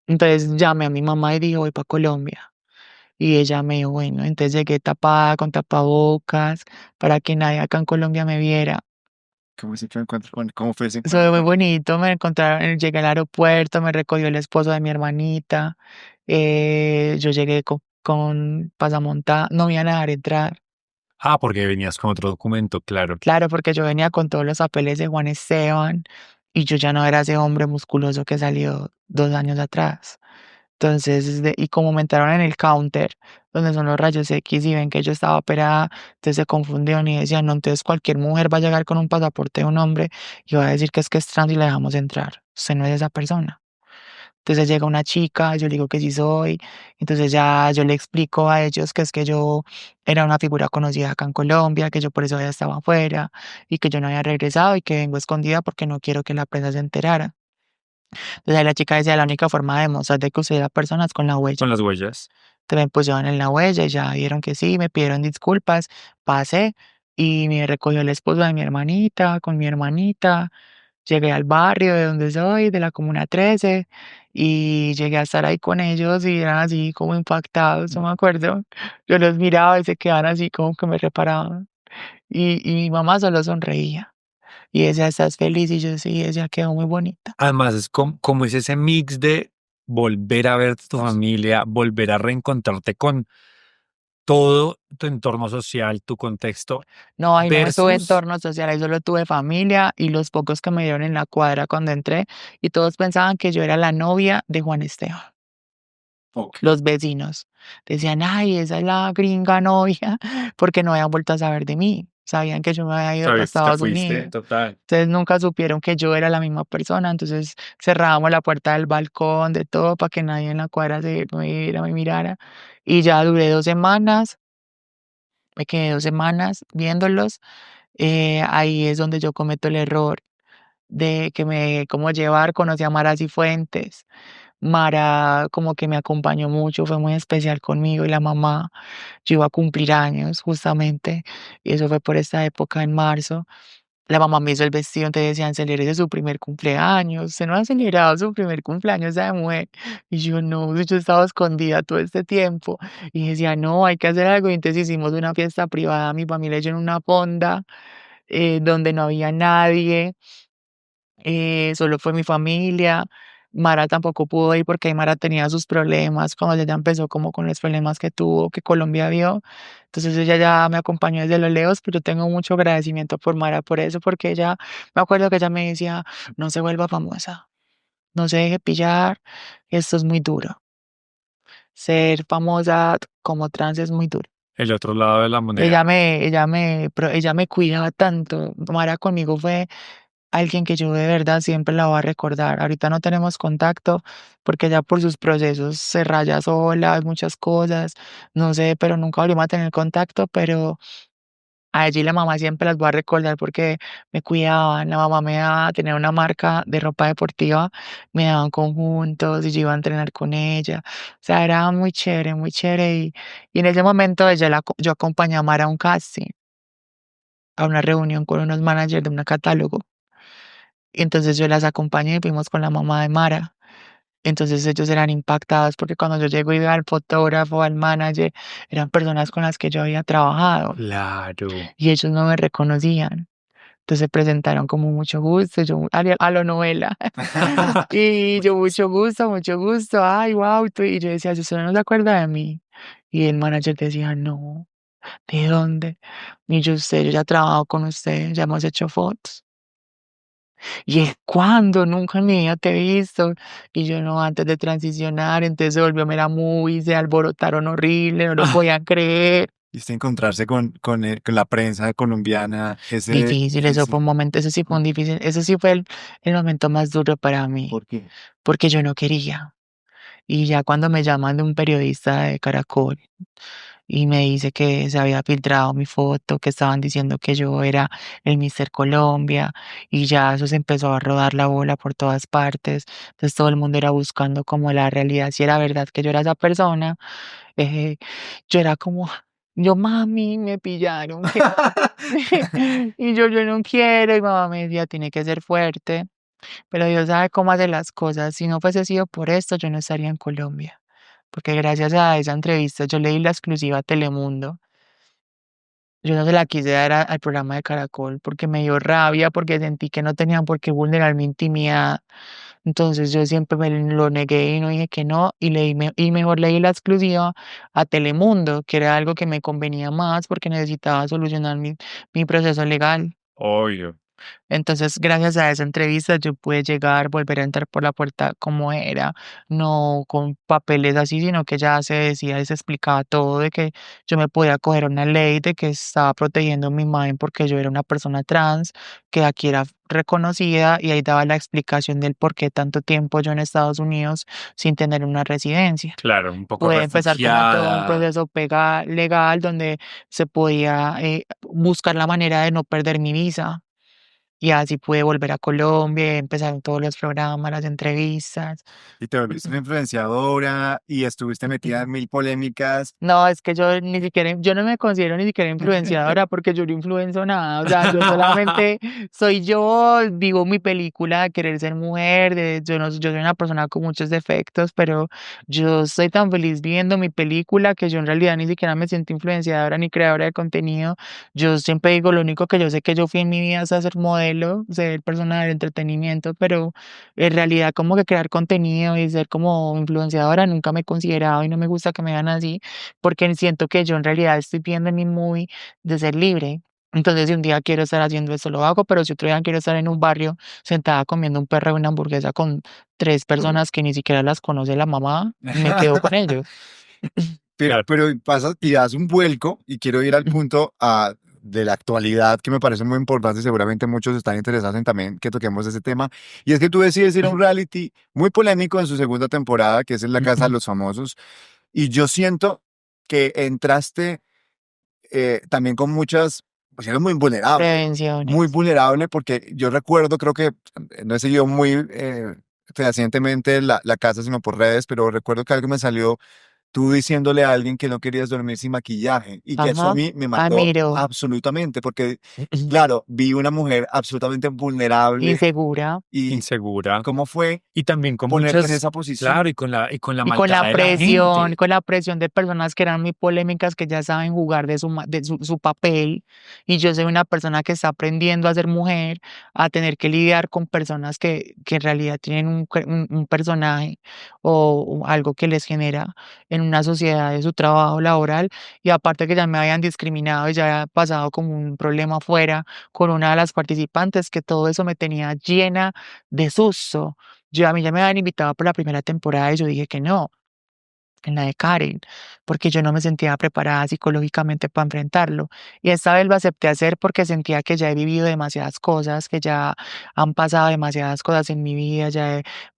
Speaker 3: Entonces llamé a mi mamá y dije, voy para Colombia. Y ella me dijo, bueno, entonces llegué tapada con tapabocas para que nadie acá en Colombia me viera.
Speaker 1: ¿Cómo se fue cómo fue ese
Speaker 3: Eso fue
Speaker 1: encuentro
Speaker 3: muy
Speaker 1: con él?
Speaker 3: bonito, me encontraron, llegué al aeropuerto, me recogió el esposo de mi hermanita, yo llegué con pasamontada, no me iban a dejar entrar,
Speaker 2: Ah, porque venías con otro documento, claro.
Speaker 3: claro, porque yo venía con todos los papeles de Juan Esteban y yo ya no era ese hombre musculoso que salió 2 años atrás. Entonces, y como me entraron en el counter, donde son los rayos X y ven que yo estaba operada, entonces se confundieron y decían, no, entonces cualquier mujer va a llegar con un pasaporte de un hombre y va a decir que es trans y la dejamos entrar. Usted no es esa persona. Entonces llega una chica, yo le digo que sí soy, entonces ya yo le explico a ellos que es que yo era una figura conocida acá en Colombia, que yo por eso ya estaba afuera y que yo no había regresado y que vengo escondida porque no quiero que la prensa se enterara. Entonces ahí la chica decía, la única forma de demostrar de que usted es la persona es con la huella.
Speaker 2: Con las huellas.
Speaker 3: Entonces me pusieron en la huella y ya vieron que sí, me pidieron disculpas, pasé y me recogió el esposo de mi hermanita con mi hermanita Llegué al barrio de donde soy, de la Comuna 13, y llegué a estar ahí con ellos y eran así como impactados, yo me acuerdo. Yo los miraba y se quedaban así como que me reparaban. Y mi mamá solo sonreía y decía: "¿Estás feliz?". Y yo: "Sí", ella quedó muy bonita.
Speaker 2: Además, es como es ese mix de volver a ver tu familia, volver a reencontrarte con todo tu entorno social, tu contexto,
Speaker 3: No, ahí no me tuve
Speaker 2: versus
Speaker 3: entorno social, ahí solo tuve familia y los pocos que me dieron en la cuadra cuando entré, y todos pensaban que yo era la novia de Juan Esteban. Los vecinos decían: "Ay, esa es la gringa novia", porque no habían vuelto a saber de mí. Sabían que yo me había ido para
Speaker 2: sabes, te
Speaker 3: Estados
Speaker 2: fuiste
Speaker 3: Unidos.
Speaker 2: total.
Speaker 3: Entonces, nunca supieron que yo era la misma persona. Entonces, cerrábamos la puerta del balcón, de todo, para que nadie en la cuadra se me viera, me mirara. Y ya duré 2 semanas, me quedé 2 semanas viéndolos. Ahí es donde yo cometo el error de que me dejé como llevar. Conocí a Mara Cifuentes. Mara como que me acompañó mucho, fue muy especial conmigo y la mamá. Yo iba a cumplir años justamente, y eso fue por esta época en marzo. La mamá me hizo el vestido, entonces decían: "Celebrese su primer cumpleaños, usted no ha celebrado su primer cumpleaños de mujer". Y yo: "No, yo estaba escondida todo este tiempo". Y decía: "No, hay que hacer algo". Y entonces hicimos una fiesta privada, mi familia y yo en una fonda, donde no había nadie. Solo fue mi familia. Mara tampoco pudo ir porque ahí Mara tenía sus problemas, cuando ella ya empezó como con los problemas que tuvo, que Colombia vio. Entonces ella ya me acompañó desde lo lejos, pero yo tengo mucho agradecimiento por Mara por eso, porque ella, me acuerdo que ella me decía: "No se vuelva famosa, no se deje pillar, esto es muy duro. Ser famosa como trans es muy duro".
Speaker 2: El otro lado de la moneda.
Speaker 3: Ella me cuidaba tanto. Mara conmigo fue alguien que yo de verdad siempre la voy a recordar. Ahorita no tenemos contacto porque ella por sus procesos se raya sola, muchas cosas, no sé, pero nunca volvimos a tener contacto, pero a ella y la mamá siempre las voy a recordar porque me cuidaban. La mamá me daba, tenía una marca de ropa deportiva, me daban conjuntos y yo iba a entrenar con ella. O sea, era muy chévere y en ese momento yo acompañé a Mara a un casting, a una reunión con unos managers de un catálogo. Y entonces yo las acompañé y fuimos con la mamá de Mara. Entonces ellos eran impactados porque cuando yo llego y veo al fotógrafo, al manager, eran personas con las que yo había trabajado
Speaker 2: Claro.
Speaker 3: y ellos no me reconocían. Entonces se presentaron como mucho gusto, yo a lo novela. Y yo mucho gusto, ay, wow. Y yo decía: "¿Usted no se acuerda de mí?". Y el manager decía: "No, ¿de dónde?". Y yo: "Usted, yo ya he trabajado con usted, ya hemos hecho fotos". Y él: "¿Cuándo? Nunca en mi vida te he visto". Y yo: "No, antes de transicionar". Entonces se volvió mera movie, se alborotaron horrible, no lo podían creer.
Speaker 1: Y usted encontrarse con la prensa colombiana,
Speaker 3: Difícil, eso fue un momento, eso sí fue un difícil, eso sí fue el momento más duro para mí,
Speaker 1: ¿por qué?
Speaker 3: porque yo no quería. Y ya cuando me llaman de un periodista de Caracol y me dice que se había filtrado mi foto, que estaban diciendo que yo era el Mister Colombia, y ya eso se empezó a rodar la bola por todas partes. Entonces todo el mundo era buscando como la realidad, si era verdad que yo era esa persona. eh, yo era como, yo: "Mami, me pillaron, ¿qué hago?". Y yo no quiero, y mamá me decía: "Tiene que ser fuerte". Pero Dios sabe cómo hace las cosas. Si no fuese sido por esto, yo no estaría en Colombia, porque gracias a esa entrevista yo leí la exclusiva a Telemundo. Yo no se la quise dar al programa de Caracol porque me dio rabia, porque sentí que no tenían por qué vulnerar mi intimidad. Entonces yo siempre me lo negué y no dije que no, y mejor leí la exclusiva a Telemundo, que era algo que me convenía más porque necesitaba solucionar mi proceso legal.
Speaker 2: Obvio.
Speaker 3: Entonces, gracias a esa entrevista, yo pude llegar, volver a entrar por la puerta como era, no con papeles así, sino que ya se decía y se explicaba todo de que yo me podía coger una ley de que estaba protegiendo mi imagen porque yo era una persona trans, que aquí era reconocida, y ahí daba la explicación del por qué tanto tiempo yo en Estados Unidos sin tener una residencia.
Speaker 2: Claro, un poco
Speaker 3: Pude empezar como todo un
Speaker 2: refugiada.
Speaker 3: proceso legal donde se podía buscar la manera de no perder mi visa. Y así pude volver a Colombia, empezaron todos los programas, las entrevistas.
Speaker 1: Y te volviste una influenciadora y estuviste metida en mil polémicas.
Speaker 3: No, es que yo ni siquiera, yo no me considero ni siquiera influenciadora porque yo no influencio nada, o sea, yo solamente soy yo, vivo mi película de querer ser mujer, yo no, yo soy una persona con muchos defectos, pero yo soy tan feliz viviendo mi película que yo en realidad ni siquiera me siento influenciadora ni creadora de contenido. Yo siempre digo, lo único que yo sé que yo fui en mi vida es a ser modelo, ser persona del entretenimiento, pero en realidad como que crear contenido y ser como influenciadora nunca me he considerado y no me gusta que me vean así porque siento que yo en realidad estoy viendo en mi movie de ser libre. Entonces, si un día quiero estar haciendo eso, lo hago, pero si otro día quiero estar en un barrio sentada comiendo un perro y una hamburguesa con 3 personas que ni siquiera las conoce la mamá, me quedo con ellos.
Speaker 2: Claro.
Speaker 1: Pero pasas y das un vuelco y quiero ir al punto de la actualidad que me parece muy importante. Seguramente muchos están interesados en también que toquemos ese tema. Y es que tú decides ir a un reality muy polémico en su segunda temporada, que es en La Casa de los Famosos. Y yo siento que entraste también con muchas, pues eres muy
Speaker 3: Prevenciones.
Speaker 1: vulnerable porque yo recuerdo, creo que no he seguido muy fehacientemente la casa, sino por redes, pero recuerdo que algo me salió tú diciéndole a alguien que no querías dormir sin maquillaje y que eso a
Speaker 3: Ajá.
Speaker 1: mí me mató
Speaker 3: Admiro.
Speaker 1: absolutamente porque, claro, vi una mujer absolutamente vulnerable
Speaker 3: Insegura.
Speaker 1: y
Speaker 2: Insegura.
Speaker 1: cómo fue
Speaker 2: Y también con
Speaker 1: ponerte en
Speaker 2: muchas,
Speaker 1: esa posición.
Speaker 2: claro, y con la
Speaker 3: Y con la
Speaker 2: maldad de la
Speaker 3: presión,
Speaker 2: gente.
Speaker 3: con la presión de personas que eran muy polémicas, que ya saben jugar de su papel. Y yo soy una persona que está aprendiendo a ser mujer, a tener que lidiar con personas que en realidad tienen un personaje o algo que les genera en una sociedad de su trabajo laboral. Y aparte que ya me habían discriminado y ya había pasado como un problema afuera con una de las participantes, que todo eso me tenía llena de susto. A mí ya me habían invitado por la primera temporada y yo dije que no, en la de Karen, porque yo no me sentía preparada psicológicamente para enfrentarlo. Y esta vez lo acepté hacer porque sentía que ya he vivido demasiadas cosas, que ya han pasado demasiadas cosas en mi vida,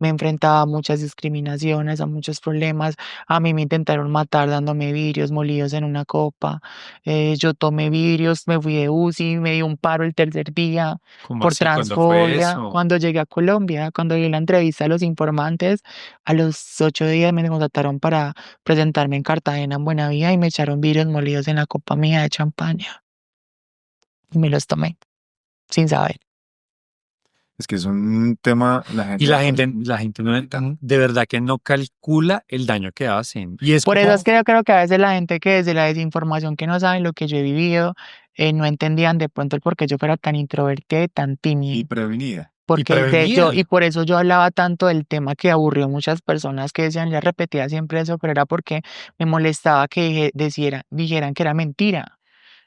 Speaker 3: me he enfrentado a muchas discriminaciones, a muchos problemas. A mí me intentaron matar dándome vidrios molidos en una copa. Yo tomé vidrios, me fui de UCI, me dio un paro el tercer día
Speaker 2: ¿Cómo
Speaker 3: por
Speaker 2: así? ¿Cuándo fue
Speaker 3: transfobia.
Speaker 2: eso?
Speaker 3: Cuando llegué a Colombia, cuando di la entrevista a los informantes, a los 8 días me contrataron para presentarme en Cartagena, en Buenavía, y me echaron vidrios molidos en la copa mía de champaña. Y me los tomé, sin saber.
Speaker 1: Es que es un tema, la
Speaker 2: Y
Speaker 1: gente
Speaker 2: la
Speaker 1: va
Speaker 2: gente, la gente no, de verdad que no calcula el daño que hacen. Y es
Speaker 3: Por eso es
Speaker 2: como,
Speaker 3: que yo creo que a veces la gente que desde la desinformación que no saben lo que yo he vivido, no entendían de pronto el por qué yo fuera tan introvertida y tan
Speaker 1: y
Speaker 3: tímida.
Speaker 1: prevenida.
Speaker 2: y
Speaker 3: Porque y
Speaker 2: prevenida.
Speaker 3: por eso yo hablaba tanto del tema que aburrió a muchas personas que decían, ya repetía siempre eso, pero era porque me molestaba que dijeran que era mentira,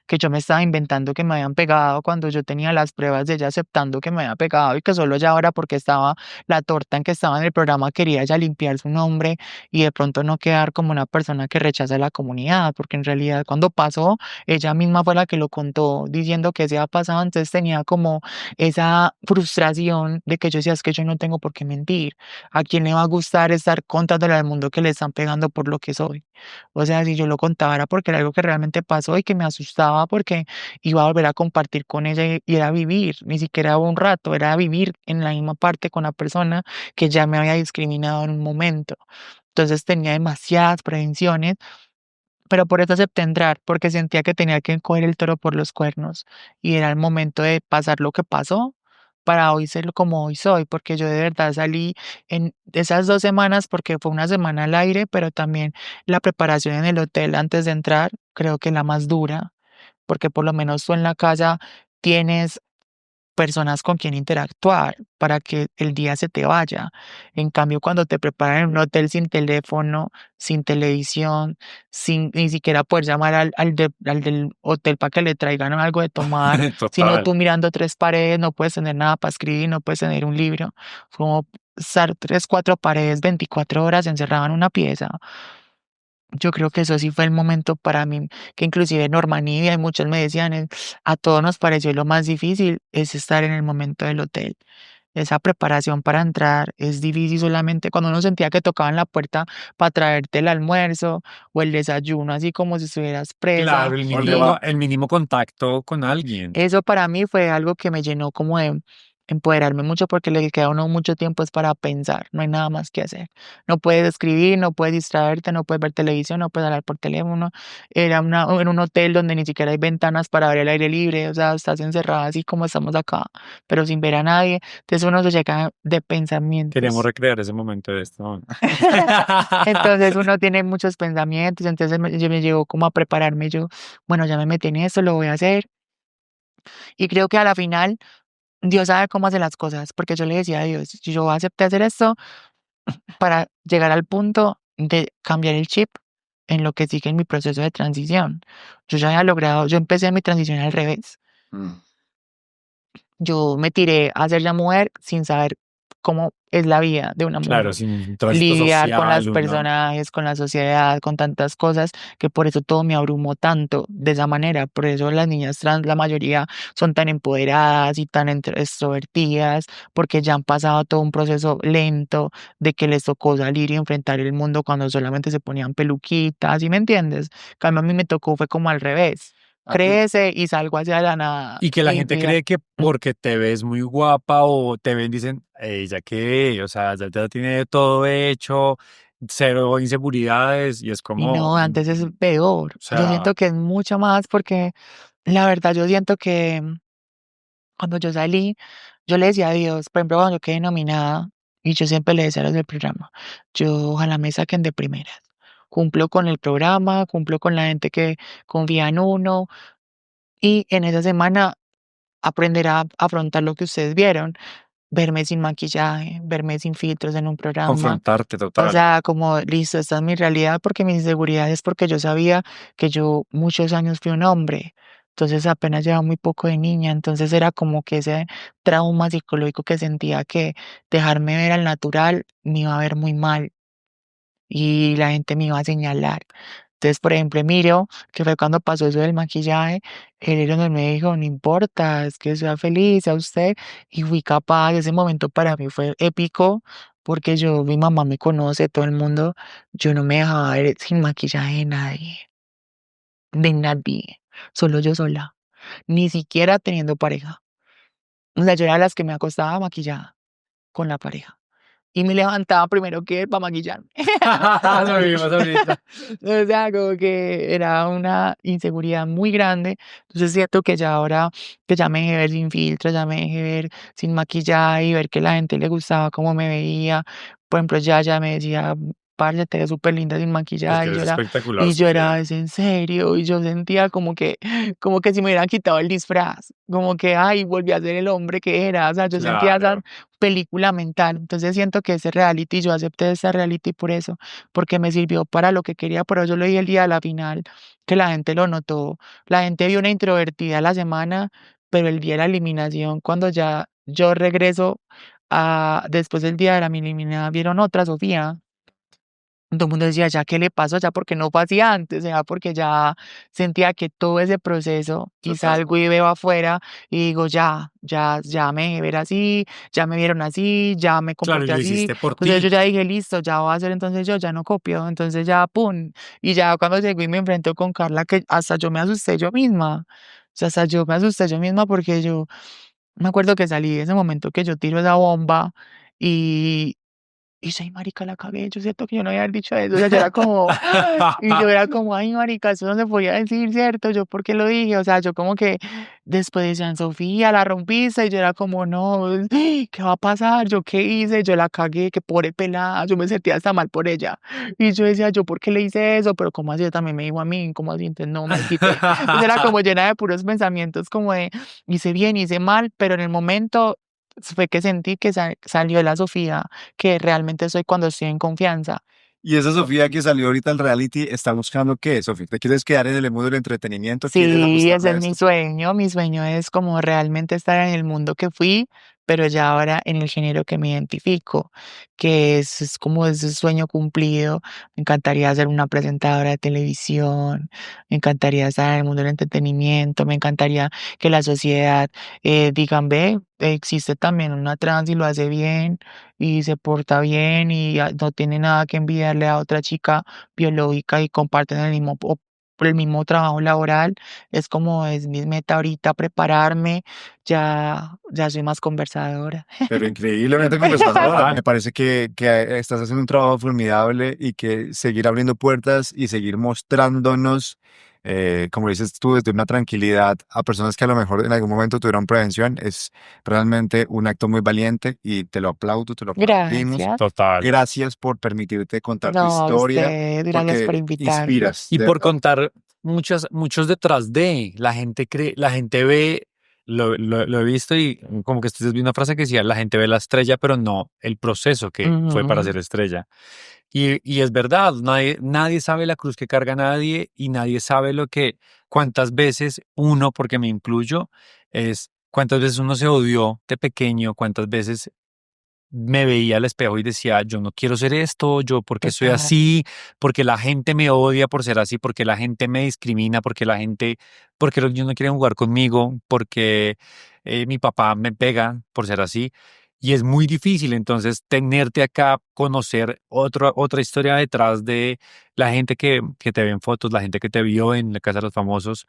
Speaker 3: que yo me estaba inventando que me habían pegado cuando yo tenía las pruebas de ella aceptando que me había pegado y que solo ya ahora porque estaba la torta en que estaba en el programa quería ella limpiar su nombre y de pronto no quedar como una persona que rechaza a la comunidad, porque en realidad cuando pasó, ella misma fue la que lo contó diciendo que se había pasado, entonces tenía como esa frustración de que yo decía, es que yo no tengo por qué mentir, ¿a quién le va a gustar estar contándole al mundo que le están pegando por lo que soy? O sea, si yo lo contaba era porque era algo que realmente pasó y que me asustaba porque iba a volver a compartir con ella y era vivir, ni siquiera un rato, era vivir en la misma parte con la persona que ya me había discriminado en un momento. Entonces tenía demasiadas prevenciones, pero por eso acepté entrar, porque sentía que tenía que coger el toro por los cuernos y era el momento de pasar lo que pasó para hoy ser como hoy soy, porque yo de verdad salí en esas 2 semanas, porque fue una semana al aire, pero también la preparación en el hotel antes de entrar, creo que la más dura, porque por lo menos tú en la casa tienes personas con quien interactuar para que el día se te vaya. En cambio, cuando te preparan en un hotel sin teléfono, sin televisión, sin ni siquiera poder llamar al del hotel para que le traigan algo de tomar, sino
Speaker 2: Total.
Speaker 3: tú mirando 3 paredes, no puedes tener nada para escribir, no puedes tener un libro. Como estar 3, 4 paredes, 24 horas encerrado en una pieza. Yo creo que eso sí fue el momento para mí, que inclusive Norma Nidia y muchos me decían, a todos nos pareció lo más difícil es estar en el momento del hotel. esa preparación para entrar es difícil solamente cuando uno sentía que tocaban la puerta para traerte el almuerzo o el desayuno, así como si estuvieras presa.
Speaker 2: Claro,
Speaker 1: ¿Dónde va?
Speaker 2: el mínimo contacto con alguien.
Speaker 3: Eso para mí fue algo que me llenó como de empoderarme mucho porque le queda a uno mucho tiempo es para pensar, no hay nada más que hacer. No puedes escribir, no puedes distraerte, no puedes ver televisión, no puedes hablar por teléfono. Era un hotel donde ni siquiera hay ventanas para ver el aire libre, o sea, estás encerrada así como estamos acá, pero sin ver a nadie. Entonces uno se llega de
Speaker 2: Queríamos
Speaker 3: pensamientos.
Speaker 2: recrear ese momento de esto.
Speaker 3: Entonces uno tiene muchos pensamientos, entonces yo me llevo como a prepararme yo, bueno, ya me metí en esto, lo voy a hacer. Y creo que a la final Dios sabe cómo hace las cosas, porque yo le decía a Dios, yo acepté hacer esto para llegar al punto de cambiar el chip en lo que sigue en mi proceso de transición. Yo ya había logrado, yo empecé mi transición al revés.
Speaker 1: Mm.
Speaker 3: Yo me tiré a ser ya mujer sin saber cómo es la vida de una
Speaker 2: Claro,
Speaker 3: mujer.
Speaker 2: sin un tránsito
Speaker 3: Lidiar con
Speaker 2: social,
Speaker 3: los
Speaker 2: una...
Speaker 3: personajes, con la sociedad, con tantas cosas, que por eso todo me abrumó tanto de esa manera. Por eso las niñas trans, la mayoría son tan empoderadas y tan extrovertidas, porque ya han pasado todo un proceso lento de que les tocó salir y enfrentar el mundo cuando solamente se ponían peluquitas, ¿sí me entiendes? En cambio, a mí me tocó, fue como al revés.
Speaker 1: Aquí,
Speaker 3: Crece y salgo hacia la nada.
Speaker 2: Y que la
Speaker 3: Y
Speaker 2: gente
Speaker 3: vida.
Speaker 2: cree que porque te ves muy guapa o te ven, dicen, ella qué, o sea, ya tiene todo hecho, cero inseguridades y es
Speaker 3: Y
Speaker 2: como,
Speaker 3: no, antes es peor.
Speaker 2: o
Speaker 3: Yo
Speaker 2: sea,
Speaker 3: siento que es mucho más porque la verdad yo siento que cuando yo salí, yo le decía a Dios, por ejemplo, cuando yo quedé nominada, y yo siempre le decía a los del programa, yo ojalá me saquen de primeras. Cumplo con el programa, cumplo con la gente que confía en uno, y en esa semana aprender a afrontar lo que ustedes vieron, verme sin maquillaje, verme sin filtros en un programa.
Speaker 2: confrontarte
Speaker 3: O
Speaker 2: total.
Speaker 3: sea, como listo, esta es mi realidad porque mi inseguridad es porque yo sabía que yo muchos años fui un hombre. Entonces apenas llevaba muy poco de niña, entonces era como que ese trauma psicológico que sentía que dejarme ver al natural me iba a ver muy mal y la gente me iba a señalar. Entonces, por ejemplo, Emilio, que fue cuando pasó eso del maquillaje, él era donde me dijo, no importa, es que sea feliz, sea usted, y fui capaz, ese momento para mí fue épico, porque yo, mi mamá me conoce, todo el mundo, yo no me dejaba ver sin maquillaje de nadie, solo yo sola, ni siquiera teniendo pareja. O sea, yo era las que me acostaba maquillada con la pareja. Y me levantaba primero que él para maquillarme.
Speaker 2: Lo vimos ahorita.
Speaker 3: O sea, como que era una inseguridad muy grande. Entonces siento que ya ahora que ya me dejé ver sin filtro, ya me dejé ver sin maquillaje y ver que la gente le gustaba cómo me veía. Por ejemplo, ya me decía, parce, te ves súper linda sin
Speaker 2: Es que
Speaker 3: maquillaje.
Speaker 2: eres espectacular,
Speaker 3: Y yo era,
Speaker 2: Sofía.
Speaker 3: ¿es en serio? Y yo sentía como que si me hubieran quitado el disfraz. Como que, ay, volví a ser el hombre que era. O sea, yo sentía esa
Speaker 2: Claro.
Speaker 3: película mental. Entonces siento que ese reality, yo acepté ese reality por eso, porque me sirvió para lo que quería, pero yo lo di el día de la final, que la gente lo notó. La gente vio una introvertida la semana, pero el día de la eliminación, cuando ya yo regreso después del día de la mi eliminada, vieron otra Sofía. Todo el mundo decía: "¿Ya qué le pasó? ¿Ya porque no fue así antes?". Ya porque ya sentía que todo ese proceso y
Speaker 1: total.
Speaker 3: salgo y veo afuera y digo: ya me dejé ver así, ya me vieron así, ya me
Speaker 2: Claro, y
Speaker 3: comporté
Speaker 2: lo
Speaker 3: así".
Speaker 2: hiciste por
Speaker 3: Entonces yo
Speaker 2: ti.
Speaker 3: ya dije: "Listo, ya voy a hacer entonces yo, ya no copio". Entonces ya, pum. Y ya cuando llegó y me enfrentó con Carla, que hasta yo me asusté yo misma. O sea, hasta yo me asusté yo misma porque yo me acuerdo que salí de ese momento que yo tiro esa bomba y y yo: "Ay, marica, la cagué, yo siento que yo no había dicho eso", o sea, yo era como y yo era como: "Ay, marica, eso no se podía decir, ¿cierto? ¿Yo por qué lo dije?". O sea, yo como que después decían: "Sofía, la rompiste", y yo era como: "No, ¿qué va a pasar? ¿Yo qué hice? Yo la cagué, qué pobre pelada", yo me sentía hasta mal por ella. Y yo decía: "¿Yo por qué le hice eso? Pero, ¿cómo así?". Ella también me dijo a mí, ¿cómo así? Entonces no, me quité. Entonces era como llena de puros pensamientos como de: "Hice bien, hice mal", pero en el momento fue que sentí que salió la Sofía que realmente soy cuando estoy en confianza.
Speaker 1: Y esa Sofía que salió ahorita al reality está buscando qué, Sofía. ¿Te quieres quedar en el mundo del entretenimiento? ¿Quieres
Speaker 3: Sí, ese
Speaker 1: apostarle a
Speaker 3: es
Speaker 1: esto?
Speaker 3: mi sueño es como realmente estar en el mundo que fui, pero ya ahora en el género que me identifico, que es como ese sueño cumplido. Me encantaría ser una presentadora de televisión, me encantaría estar en el mundo del entretenimiento, me encantaría que la sociedad digan, ve, existe también una trans y lo hace bien y se porta bien y no tiene nada que envidiarle a otra chica biológica y comparten el mismo, por el mismo trabajo laboral. Es como es mi meta ahorita prepararme, ya soy más conversadora.
Speaker 1: Pero increíblemente conversadora. Me parece que estás haciendo un trabajo formidable y que seguir abriendo puertas y seguir mostrándonos, como dices tú, desde una tranquilidad a personas que a lo mejor en algún momento tuvieron prevención, es realmente un acto muy valiente y te lo aplaudo, te lo aplaudimos.
Speaker 3: Gracias.
Speaker 2: Total.
Speaker 1: Gracias por permitirte contar tu
Speaker 3: No, a
Speaker 1: historia,
Speaker 3: usted, gracias por
Speaker 1: porque
Speaker 3: invitarme.
Speaker 1: inspiras.
Speaker 2: Y
Speaker 1: de
Speaker 2: por
Speaker 1: verdad.
Speaker 2: contar muchos detrás de, la gente cree, la gente ve, lo he visto y como que vi una frase que decía, la gente ve la estrella, pero no el proceso que fue para
Speaker 3: Ujú.
Speaker 2: ser estrella. Y es verdad, nadie sabe la cruz que carga nadie y nadie sabe cuántas veces uno, porque me incluyo, cuántas veces uno se odió de pequeño, cuántas veces me veía al espejo y decía, yo no quiero ser esto, yo porque soy
Speaker 3: Total.
Speaker 2: así, porque la gente me odia por ser así, porque la gente me discrimina, porque los niños no quieren jugar conmigo, porque mi papá me pega por ser así. Y es muy difícil entonces tenerte acá, conocer otra historia detrás de la gente que te ve en fotos, la gente que te vio en la Casa de los Famosos.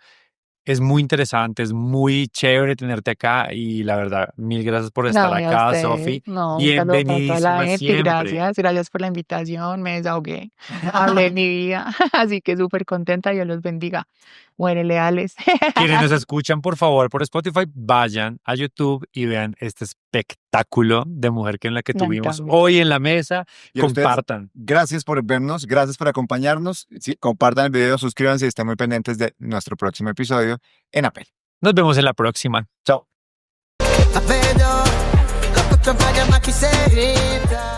Speaker 2: Es muy interesante, es muy chévere tenerte acá y la verdad, mil gracias por estar
Speaker 3: No, y a
Speaker 2: acá,
Speaker 3: usted,
Speaker 2: Sofi.
Speaker 3: no, un saludo para toda la
Speaker 2: Bienvenidísima
Speaker 3: gente y
Speaker 2: siempre.
Speaker 3: gracias por la invitación, me desahogué, hablé de mi vida, así que súper contenta, Dios los bendiga, muere leales.
Speaker 2: Quienes nos escuchan, por favor, por Spotify, vayan a YouTube y vean este espectáculo de mujer en la que
Speaker 3: Ay,
Speaker 2: tuvimos
Speaker 3: también.
Speaker 2: hoy en la mesa.
Speaker 1: Y a ustedes,
Speaker 2: Compartan.
Speaker 1: gracias por vernos, gracias por acompañarnos. Sí, compartan el video, suscríbanse y estén muy pendientes de nuestro próximo episodio en Apple.
Speaker 2: Nos vemos en la próxima. Chao.
Speaker 4: La vedo, la faccio fare ma chi sei?